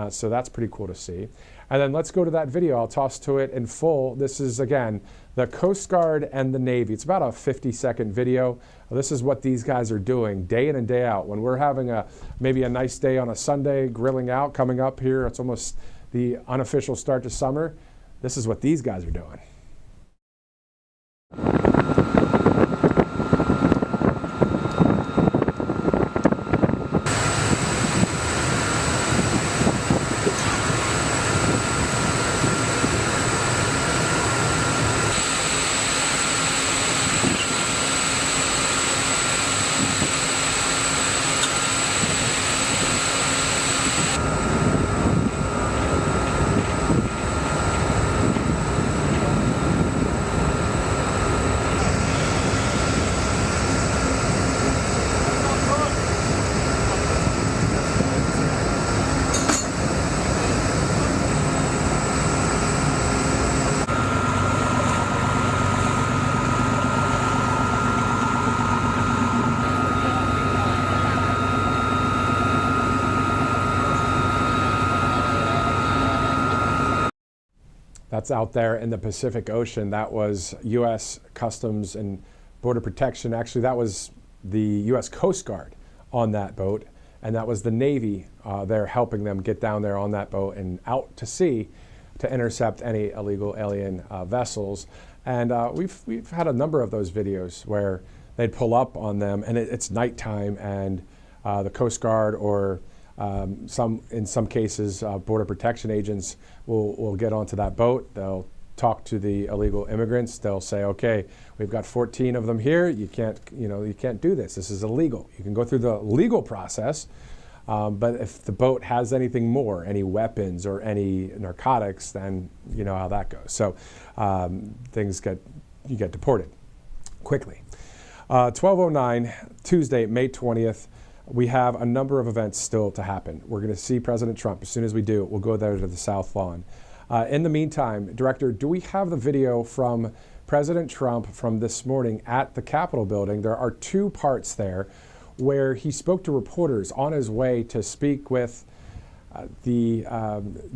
So that's pretty cool to see. And then let's go to that video. I'll toss to it in full. This is, again, the Coast Guard and the Navy. It's about a 50-second video. This is what these guys are doing day in and day out. When we're having maybe a nice day on a Sunday, grilling out, coming up here, it's almost the unofficial start to summer. This is what these guys are doing. That's out there in the Pacific Ocean. That was U.S. Customs and Border Protection. Actually, that was the U.S. Coast Guard on that boat, and that was the Navy there helping them get down there on that boat and out to sea to intercept any illegal alien vessels. And we've had a number of those videos where they'd pull up on them, and it's nighttime, and the Coast Guard or in some cases, Border Protection agents will get onto that boat. They'll talk to the illegal immigrants. They'll say, "Okay, we've got 14 of them here. You can't do this. This is illegal. You can go through the legal process, but if the boat has anything more, any weapons or any narcotics, then you know how that goes." So you get deported quickly. 12:09 Tuesday, May 20th. We have a number of events still to happen. We're going to see President Trump. As soon as we do, we'll go there to the South Lawn. In the meantime, Director, do we have the video from President Trump from this morning at the Capitol building? There are two parts there where he spoke to reporters on his way to speak with the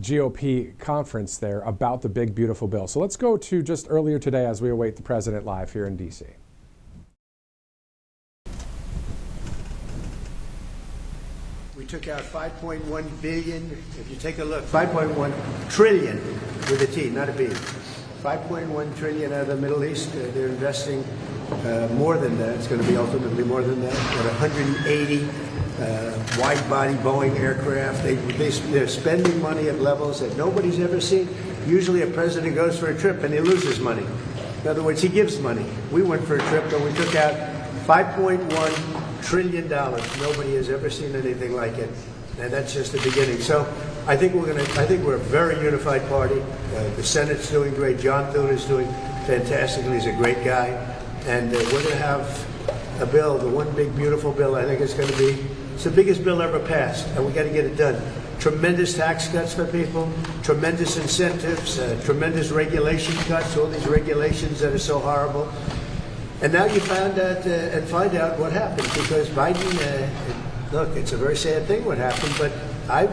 GOP conference there about the big, beautiful bill. So let's go to just earlier today as we await the president live here in D.C. We took out $5.1 billion. If you take a look, 5.1 trillion with a T, not a B. 5.1 trillion out of the Middle East. They're investing more than that. It's going to be ultimately more than that. Got 180 wide-body Boeing aircraft. They're spending money at levels that nobody's ever seen. Usually a president goes for a trip and he loses money. In other words, he gives money. We went for a trip and we took out $5.1 trillion. Nobody has ever seen anything like it, and that's just the beginning. So I think we're a very unified party. The Senate's doing great. John Thune is doing fantastically. He's a great guy, and we're going to have a bill, the one big beautiful bill. I think it's the biggest bill ever passed, and we got to get it done. Tremendous tax cuts for people, tremendous incentives, tremendous regulation cuts. All these regulations that are so horrible. And now you find out what happened, because Biden, look, it's a very sad thing what happened, but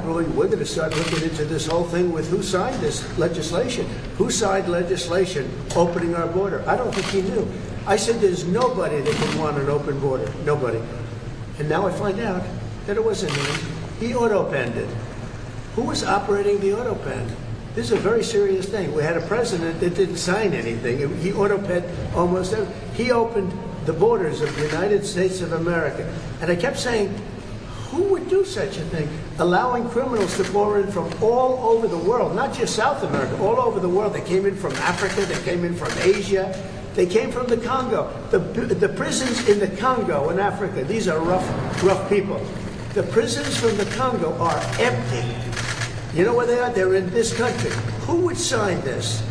we're going to start looking into this whole thing with who signed this legislation. Who signed legislation opening our border? I don't think he knew. I said there's nobody that would want an open border. Nobody. And now I find out that it wasn't him. He auto-penned it. Who was operating the auto-pen? This is a very serious thing. We had a president that didn't sign anything. He auto-penned almost everything. He opened the borders of the United States of America. And I kept saying, who would do such a thing? Allowing criminals to pour in from all over the world, not just South America, all over the world. They came in from Africa, they came in from Asia, they came from the Congo. The prisons in the Congo in Africa, these are rough people. The prisons from the Congo are empty. You know where they are? They're in this country. Who would sign this?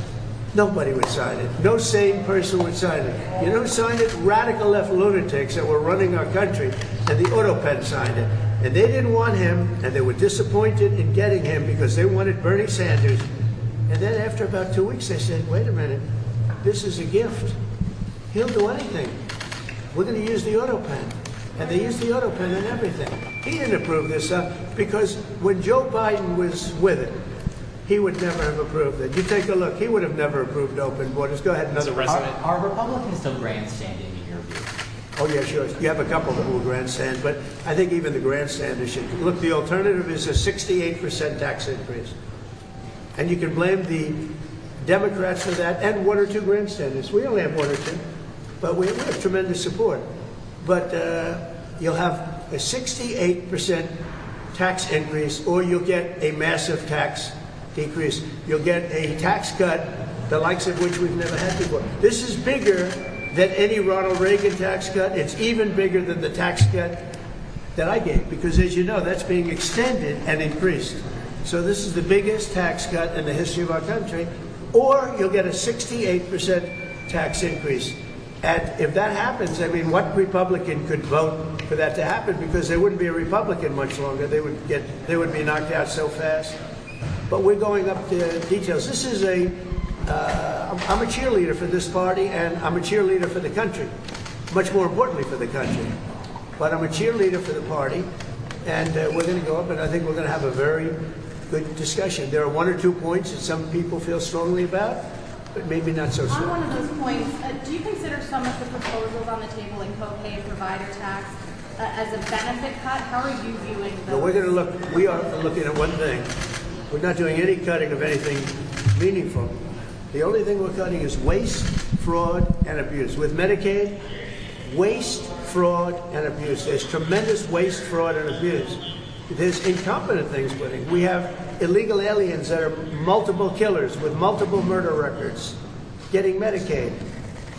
Nobody would sign it. No sane person would sign it. You know who signed it? Radical left lunatics that were running our country, and the auto-pen signed it. And they didn't want him, and they were disappointed in getting him because they wanted Bernie Sanders. And then after about 2 weeks, they said, wait a minute, this is a gift. He'll do anything. We're going to use the auto-pen. And they used the auto-pen and everything. He didn't approve this stuff because when Joe Biden was with it, he would never have approved it. You take a look. He would have never approved open borders. Go ahead, another one. Are Republicans still grandstanding in your view? Oh, yeah, sure. You have a couple that will grandstand, but I think even the grandstanders should. Look, the alternative is a 68% tax increase. And you can blame the Democrats for that and one or two grandstanders. We only have one or two, but we have tremendous support. But you'll have a 68% tax increase, or you'll get a massive tax decrease. You'll get a tax cut, the likes of which we've never had before. This is bigger than any Ronald Reagan tax cut. It's even bigger than the tax cut that I gave, because as you know, that's being extended and increased. So this is the biggest tax cut in the history of our country. Or you'll get a 68% tax increase. And if that happens, I mean, what Republican could vote for that to happen? Because they wouldn't be a Republican much longer. They would be knocked out so fast. But we're going up to details. This is I'm a cheerleader for this party, and I'm a cheerleader for the country. Much more importantly for the country. But I'm a cheerleader for the party, and we're going to go up, and I think we're going to have a very good discussion. There are one or two points that some people feel strongly about, but maybe not so On strong. one of those points, do you consider some of the proposals on the table in copay and provider tax as a benefit cut? How are you viewing those? No, we are looking at one thing. We're not doing any cutting of anything meaningful. The only thing we're cutting is waste, fraud, and abuse. With Medicaid, waste, fraud, and abuse. There's tremendous waste, fraud, and abuse. There's incompetent things with it. We have illegal aliens that are multiple killers with multiple murder records getting Medicaid.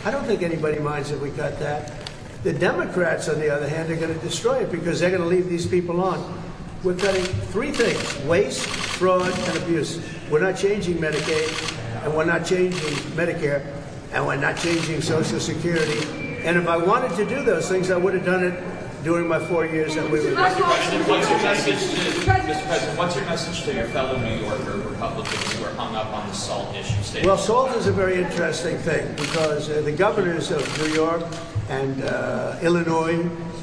I don't think anybody minds if we cut that. The Democrats, on the other hand, are going to destroy it because they're going to leave these people on. We're cutting three things: waste, fraud, and abuse. We're not changing Medicaid, and we're not changing Medicare, and we're not changing Social Security. And if I wanted to do those things, I would have done it during my 4 years that we were there. Mr. President, what's your message to your fellow New Yorker Republicans who are hung up on the SALT issue? Well, SALT is a very interesting thing because the governors of New York and Illinois,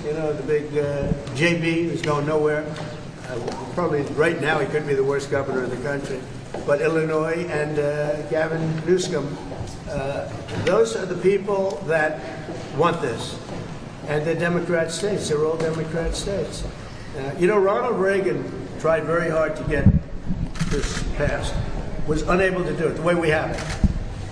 you know, the big JB who's going nowhere. Probably right now he could be the worst governor in the country. But Illinois and Gavin Newsom, those are the people that want this. And they're Democrat states. They're all Democrat states. You know, Ronald Reagan tried very hard to get this passed, was unable to do it the way we have it,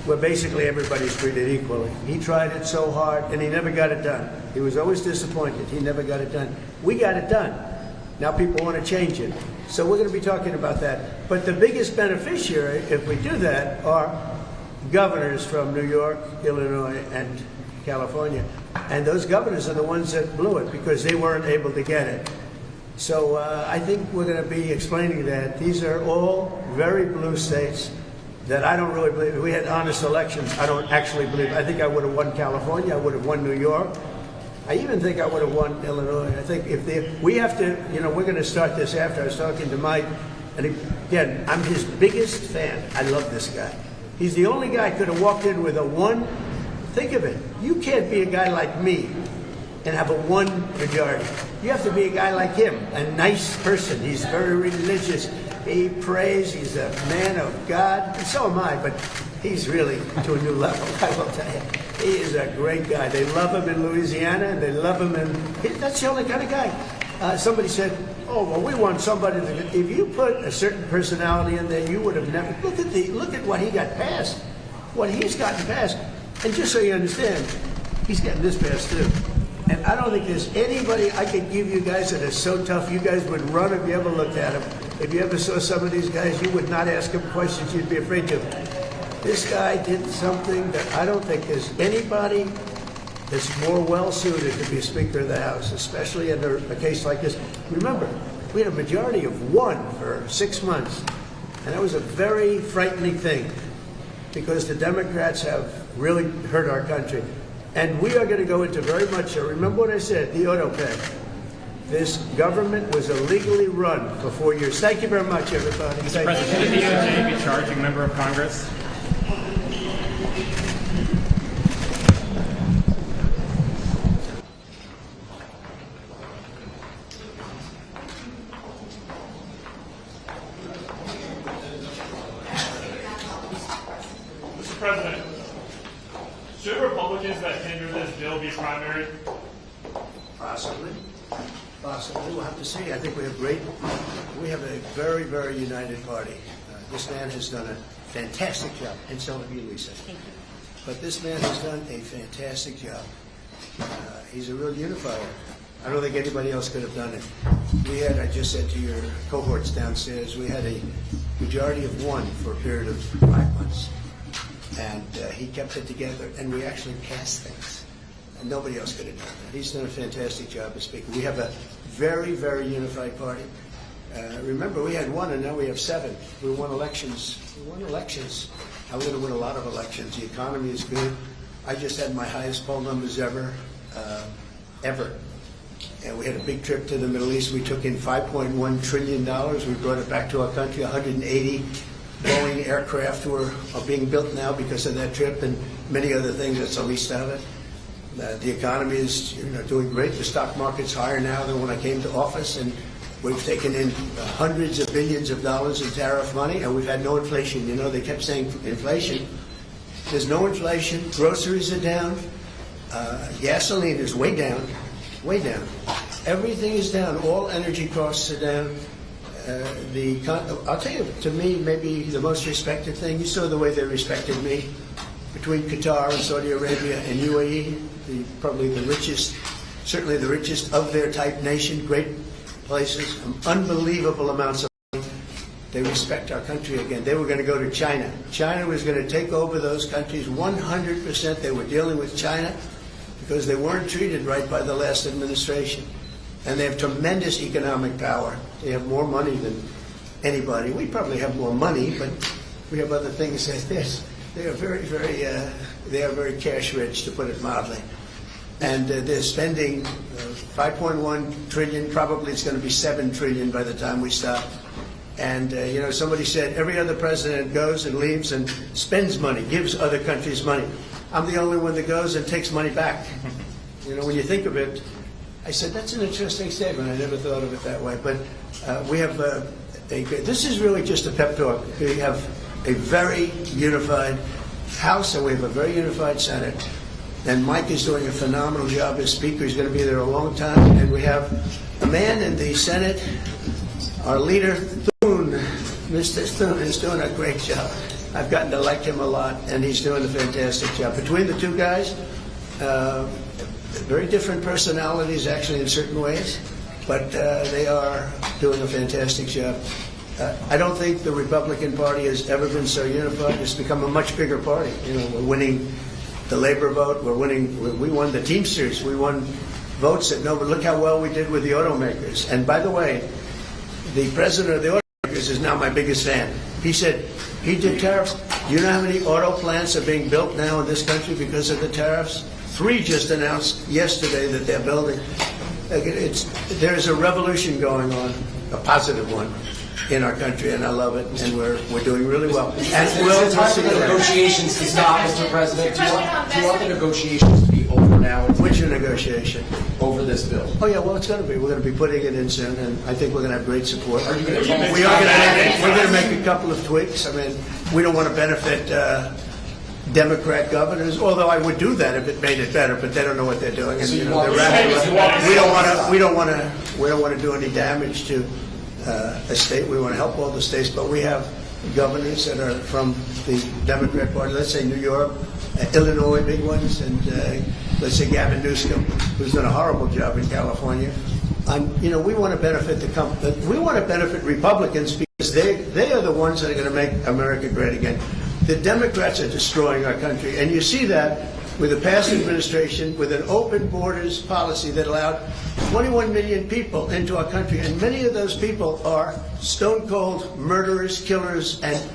where basically everybody's treated equally. He tried it so hard, and he never got it done. He was always disappointed. He never got it done. We got it done. Now people want to change it. So we're going to be talking about that. But the biggest beneficiary, if we do that, are governors from New York, Illinois, and California. And those governors are the ones that blew it because they weren't able to get it. So I think we're going to be explaining that. These are all very blue states that I don't really believe. If we had honest elections, I don't actually believe. I think I would have won California. I would have won New York. I even think I would have won Illinois. I think we have to, you know, we're going to start this after. I was talking to Mike, and again, I'm his biggest fan. I love this guy. He's the only guy who could have walked in with a one. Think of it. You can't be a guy like me and have a one majority. You have to be a guy like him, a nice person. He's very religious. He prays. He's a man of God. And so am I, but he's really to a new level, I will tell you. He is a great guy. They love him in Louisiana, and they love him that's the only kind of guy. Somebody said, oh, well, we want somebody that, if you put a certain personality in there, you would have never, look at what he got passed, what he's gotten passed. And just so you understand, he's getting this passed too. And I don't think there's anybody I could give you guys that is so tough. You guys would run if you ever looked at him. If you ever saw some of these guys, you would not ask him questions you'd be afraid to. This guy did something that I don't think there's anybody that's more well-suited to be Speaker of the House, especially in a case like this. Remember, we had a majority of one for 6 months, and that was a very frightening thing because the Democrats have really hurt our country. And we are going to go into very much, remember what I said, the auto pay. This government was illegally run for 4 years. Thank you very much, everybody. Mr. President, should the DOJ be charging a member of Congress? Mr. President, should Republicans that hinder this bill be primary? Possibly. We'll have to see. I think we have a very, very united party. This man has done a fantastic job, and so have you, Lisa. Thank you. But this man has done a fantastic job. He's a real unifier. I don't think anybody else could have done it. We had, I just said to your cohorts downstairs, we had a majority of one for a period of 5 months. And he kept it together, and we actually passed things. And nobody else could have done that. He's done a fantastic job as Speaker. We have a very, very unified party. Remember, we had one, and now we have 7. We won elections. Now we're going to win a lot of elections. The economy is good. I just had my highest poll numbers ever. And we had a big trip to the Middle East. We took in $5.1 trillion. We brought it back to our country. 180 Boeing aircraft are being built now because of that trip, and many other things. That's the least of it. The economy is doing great. The stock market's higher now than when I came to office, and We've taken in hundreds of billions of dollars in tariff money, and we've had no inflation. You know, they kept saying inflation. There's no inflation. Groceries are down. Gasoline is way down, way down. Everything is down. All energy costs are down. I'll tell you, to me, maybe the most respected thing, you saw the way they respected me between Qatar and Saudi Arabia and UAE, probably the richest, certainly the richest of their type nation, great places, unbelievable amounts of money. They respect our country again. They were going to go to China. China was going to take over those countries 100%. They were dealing with China because they weren't treated right by the last administration. And they have tremendous economic power. They have more money than anybody. We probably have more money, but we have other things like this. They are very cash rich, to put it mildly. And they're spending 5.1 trillion. Probably it's going to be 7 trillion by the time we stop. And you know, somebody said every other president goes and leaves and spends money, gives other countries money. I'm the only one that goes and takes money back. You know, when you think of it, I said, that's an interesting statement. I never thought of it that way. But we have this is really just a pep talk. We have a very unified House and we have a very unified Senate. And Mike is doing a phenomenal job as Speaker. He's going to be there a long time. And we have a man in the Senate, our leader, Thune. Mr. Thune is doing a great job. I've gotten to like him a lot, and he's doing a fantastic job. Between the two guys, very different personalities, actually, in certain ways, but they are doing a fantastic job. I don't think the Republican Party has ever been so unified. It's become a much bigger party. You know, we're winning the labor vote. We won the Teamsters. We won votes that nobody. Look how well we did with the automakers. And by the way, the president of the automakers is now my biggest fan. He said he did tariffs. Do you know how many auto plants are being built now in this country because of the tariffs? 3 just announced yesterday that they're building. There's a revolution going on, a positive one, in our country, and I love it, and we're doing really well. And we'll the negotiations to stop, Mr. President. Do you want the negotiations to be over now? Which negotiation? Over this bill. Oh yeah, well it's going to be. We're going to be putting it in soon, and I think we're going to have great support. Are you going to? We're going to make a couple of tweaks. I mean, we don't want to benefit Democrat governors, although I would do that if it made it better, but they don't know what they're doing. And, you know, we don't want to do any damage to a state. We want to help all the states, but we have governors that are from the Democrat Party. Let's say New York, Illinois, big ones, and let's say Gavin Newsom, who's done a horrible job in California. You know, we want to benefit we want to benefit Republicans because they are the ones that are going to make America great again. The Democrats are destroying our country, and you see that with a past administration, with an open borders policy that allowed 21 million people into our country, and many of those people are stone cold murderers, killers, and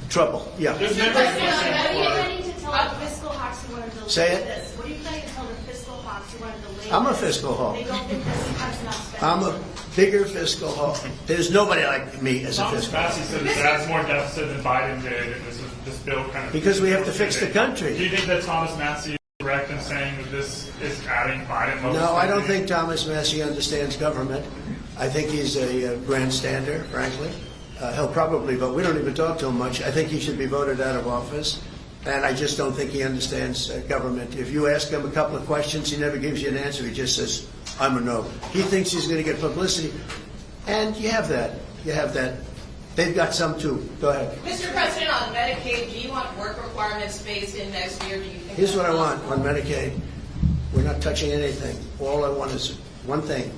trouble. Yeah. What are you planning to tell the fiscal hawks who want to delay this? What are you planning to tell the fiscal hawks who want to delay this? I'm a fiscal hawk. They don't think this cut's not spending. I'm a bigger fiscal hawk. There's nobody like me as a fiscal hawk. Thomas Massey said that that's more deficit than Biden did, and this bill kind of... Because we have to fix the country. Do you think that Thomas Massey is correct in saying that this is adding Biden? No, I don't think Thomas Massey understands government. I think he's a grandstander, frankly. He'll probably vote. We don't even talk to him much. I think he should be voted out of office. And I just don't think he understands government. If you ask him a couple of questions, he never gives you an answer. He just says, I'm a no. He thinks he's going to get publicity. And you have that. You have that. They've got some too. Go ahead. Mr. President, on Medicaid, do you want work requirements phased in next year? Do you think Here's what I want on Medicaid. We're not touching anything. All I want is one thing.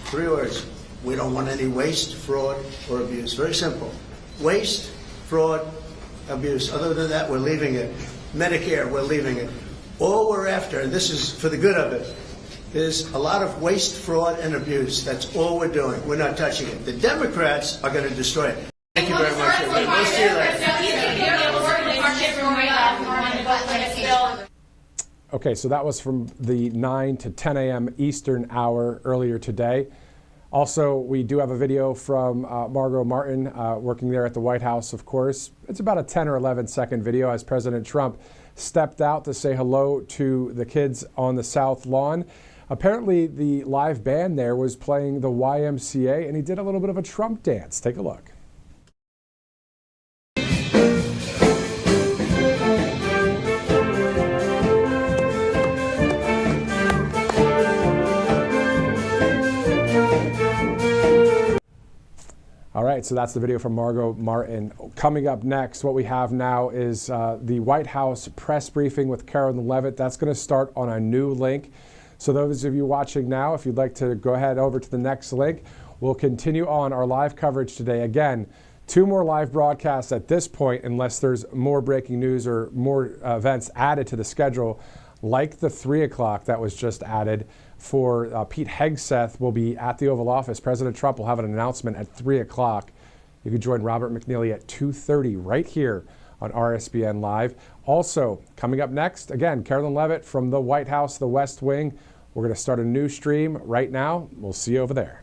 3 words. We don't want any waste, fraud, or abuse. Very simple. Waste, fraud, abuse. Other than that, we're leaving it. Medicare, we're leaving it. All we're after, and this is for the good of it, is a lot of waste, fraud, and abuse. That's all we're doing. We're not touching it. The Democrats are going to destroy it. Thank you very much. We'll see you later. Okay, so that was from the 9 to 10 a.m. Eastern hour earlier today. Also, we do have a video from Margot Martin working there at the White House, of course. It's about a 10 or 11 second video as President Trump stepped out to say hello to the kids on the South Lawn. Apparently, the live band there was playing the YMCA, and he did a little bit of a Trump dance. Take a look. All right, so that's the video from Margot Martin. Coming up next, what we have now is the White House press briefing with Carla Levitt. That's going to start on a new link. So those of you watching now, if you'd like to go ahead over to the next link, we'll continue on our live coverage today. Again, 2 more live broadcasts at this point, unless there's more breaking news or more events added to the schedule, like the 3 o'clock that was just added. For Pete Hegseth will be at the Oval Office. President Trump will have an announcement at 3 o'clock. You can join Robert McNeely at 2:30 right here on RSBN Live. Also, coming up next, again, Carla Levitt from the White House, the West Wing. We're going to start a new stream right now. We'll see you over there.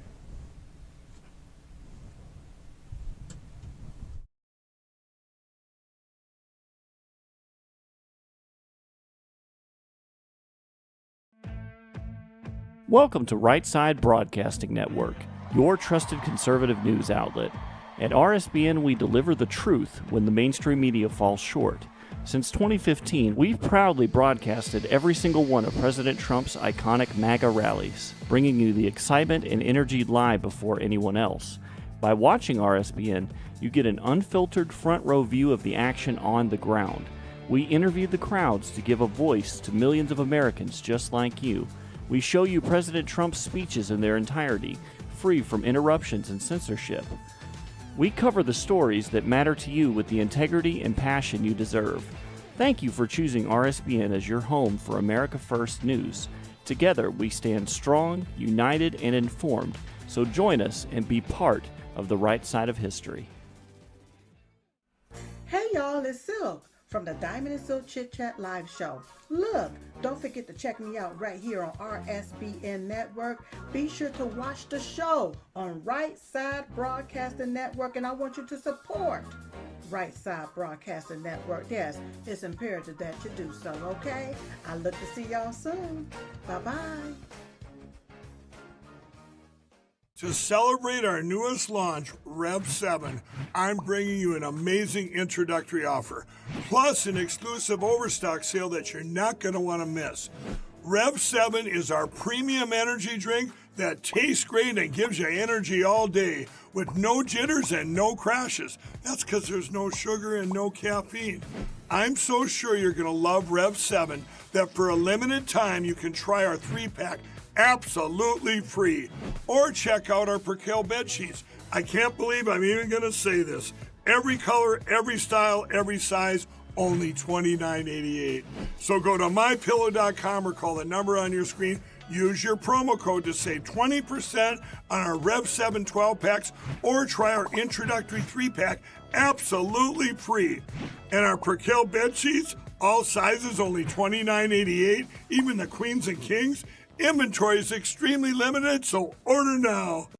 Welcome to Right Side Broadcasting Network, your trusted conservative news outlet. At RSBN, we deliver the truth when the mainstream media falls short. Since 2015, we've proudly broadcasted every single one of President Trump's iconic MAGA rallies, bringing you the excitement and energy live before anyone else. By watching RSBN, you get an unfiltered front row view of the action on the ground. We interview the crowds to give a voice to millions of Americans just like you. We show you President Trump's speeches in their entirety, free from interruptions and censorship. We cover the stories that matter to you with the integrity and passion you deserve. Thank you for choosing RSBN as your home for America First News. Together, we stand strong, united, and informed. So join us and be part of the right side of history. Hey y'all, it's Silk from the Diamond and Silk Chit Chat Live Show. Look, don't forget to check me out right here on RSBN Network. Be sure to watch the show on Right Side Broadcasting Network, and I want you to support Right Side Broadcasting Network. Yes, it's imperative that you do so, okay? I look to see y'all soon. Bye-bye. To celebrate our newest launch, Rev 7, I'm bringing you an amazing introductory offer, plus an exclusive overstock sale that you're not going to want to miss. Rev 7 is our premium energy drink that tastes great and gives you energy all day with no jitters and no crashes. That's because there's no sugar and no caffeine. I'm so sure you're going to love Rev 7 that for a limited time you can try our 3-pack absolutely free. Or check out our Percale bed sheets. I can't believe I'm even going to say this. Every color, every style, every size, only $29.88. So go to mypillow.com or call the number on your screen. Use your promo code to save 20% on our Rev 7 12-packs or try our introductory 3-pack absolutely free. And our Percale bed sheets, all sizes only $29.88, even the queens and kings. Inventory is extremely limited, so order now.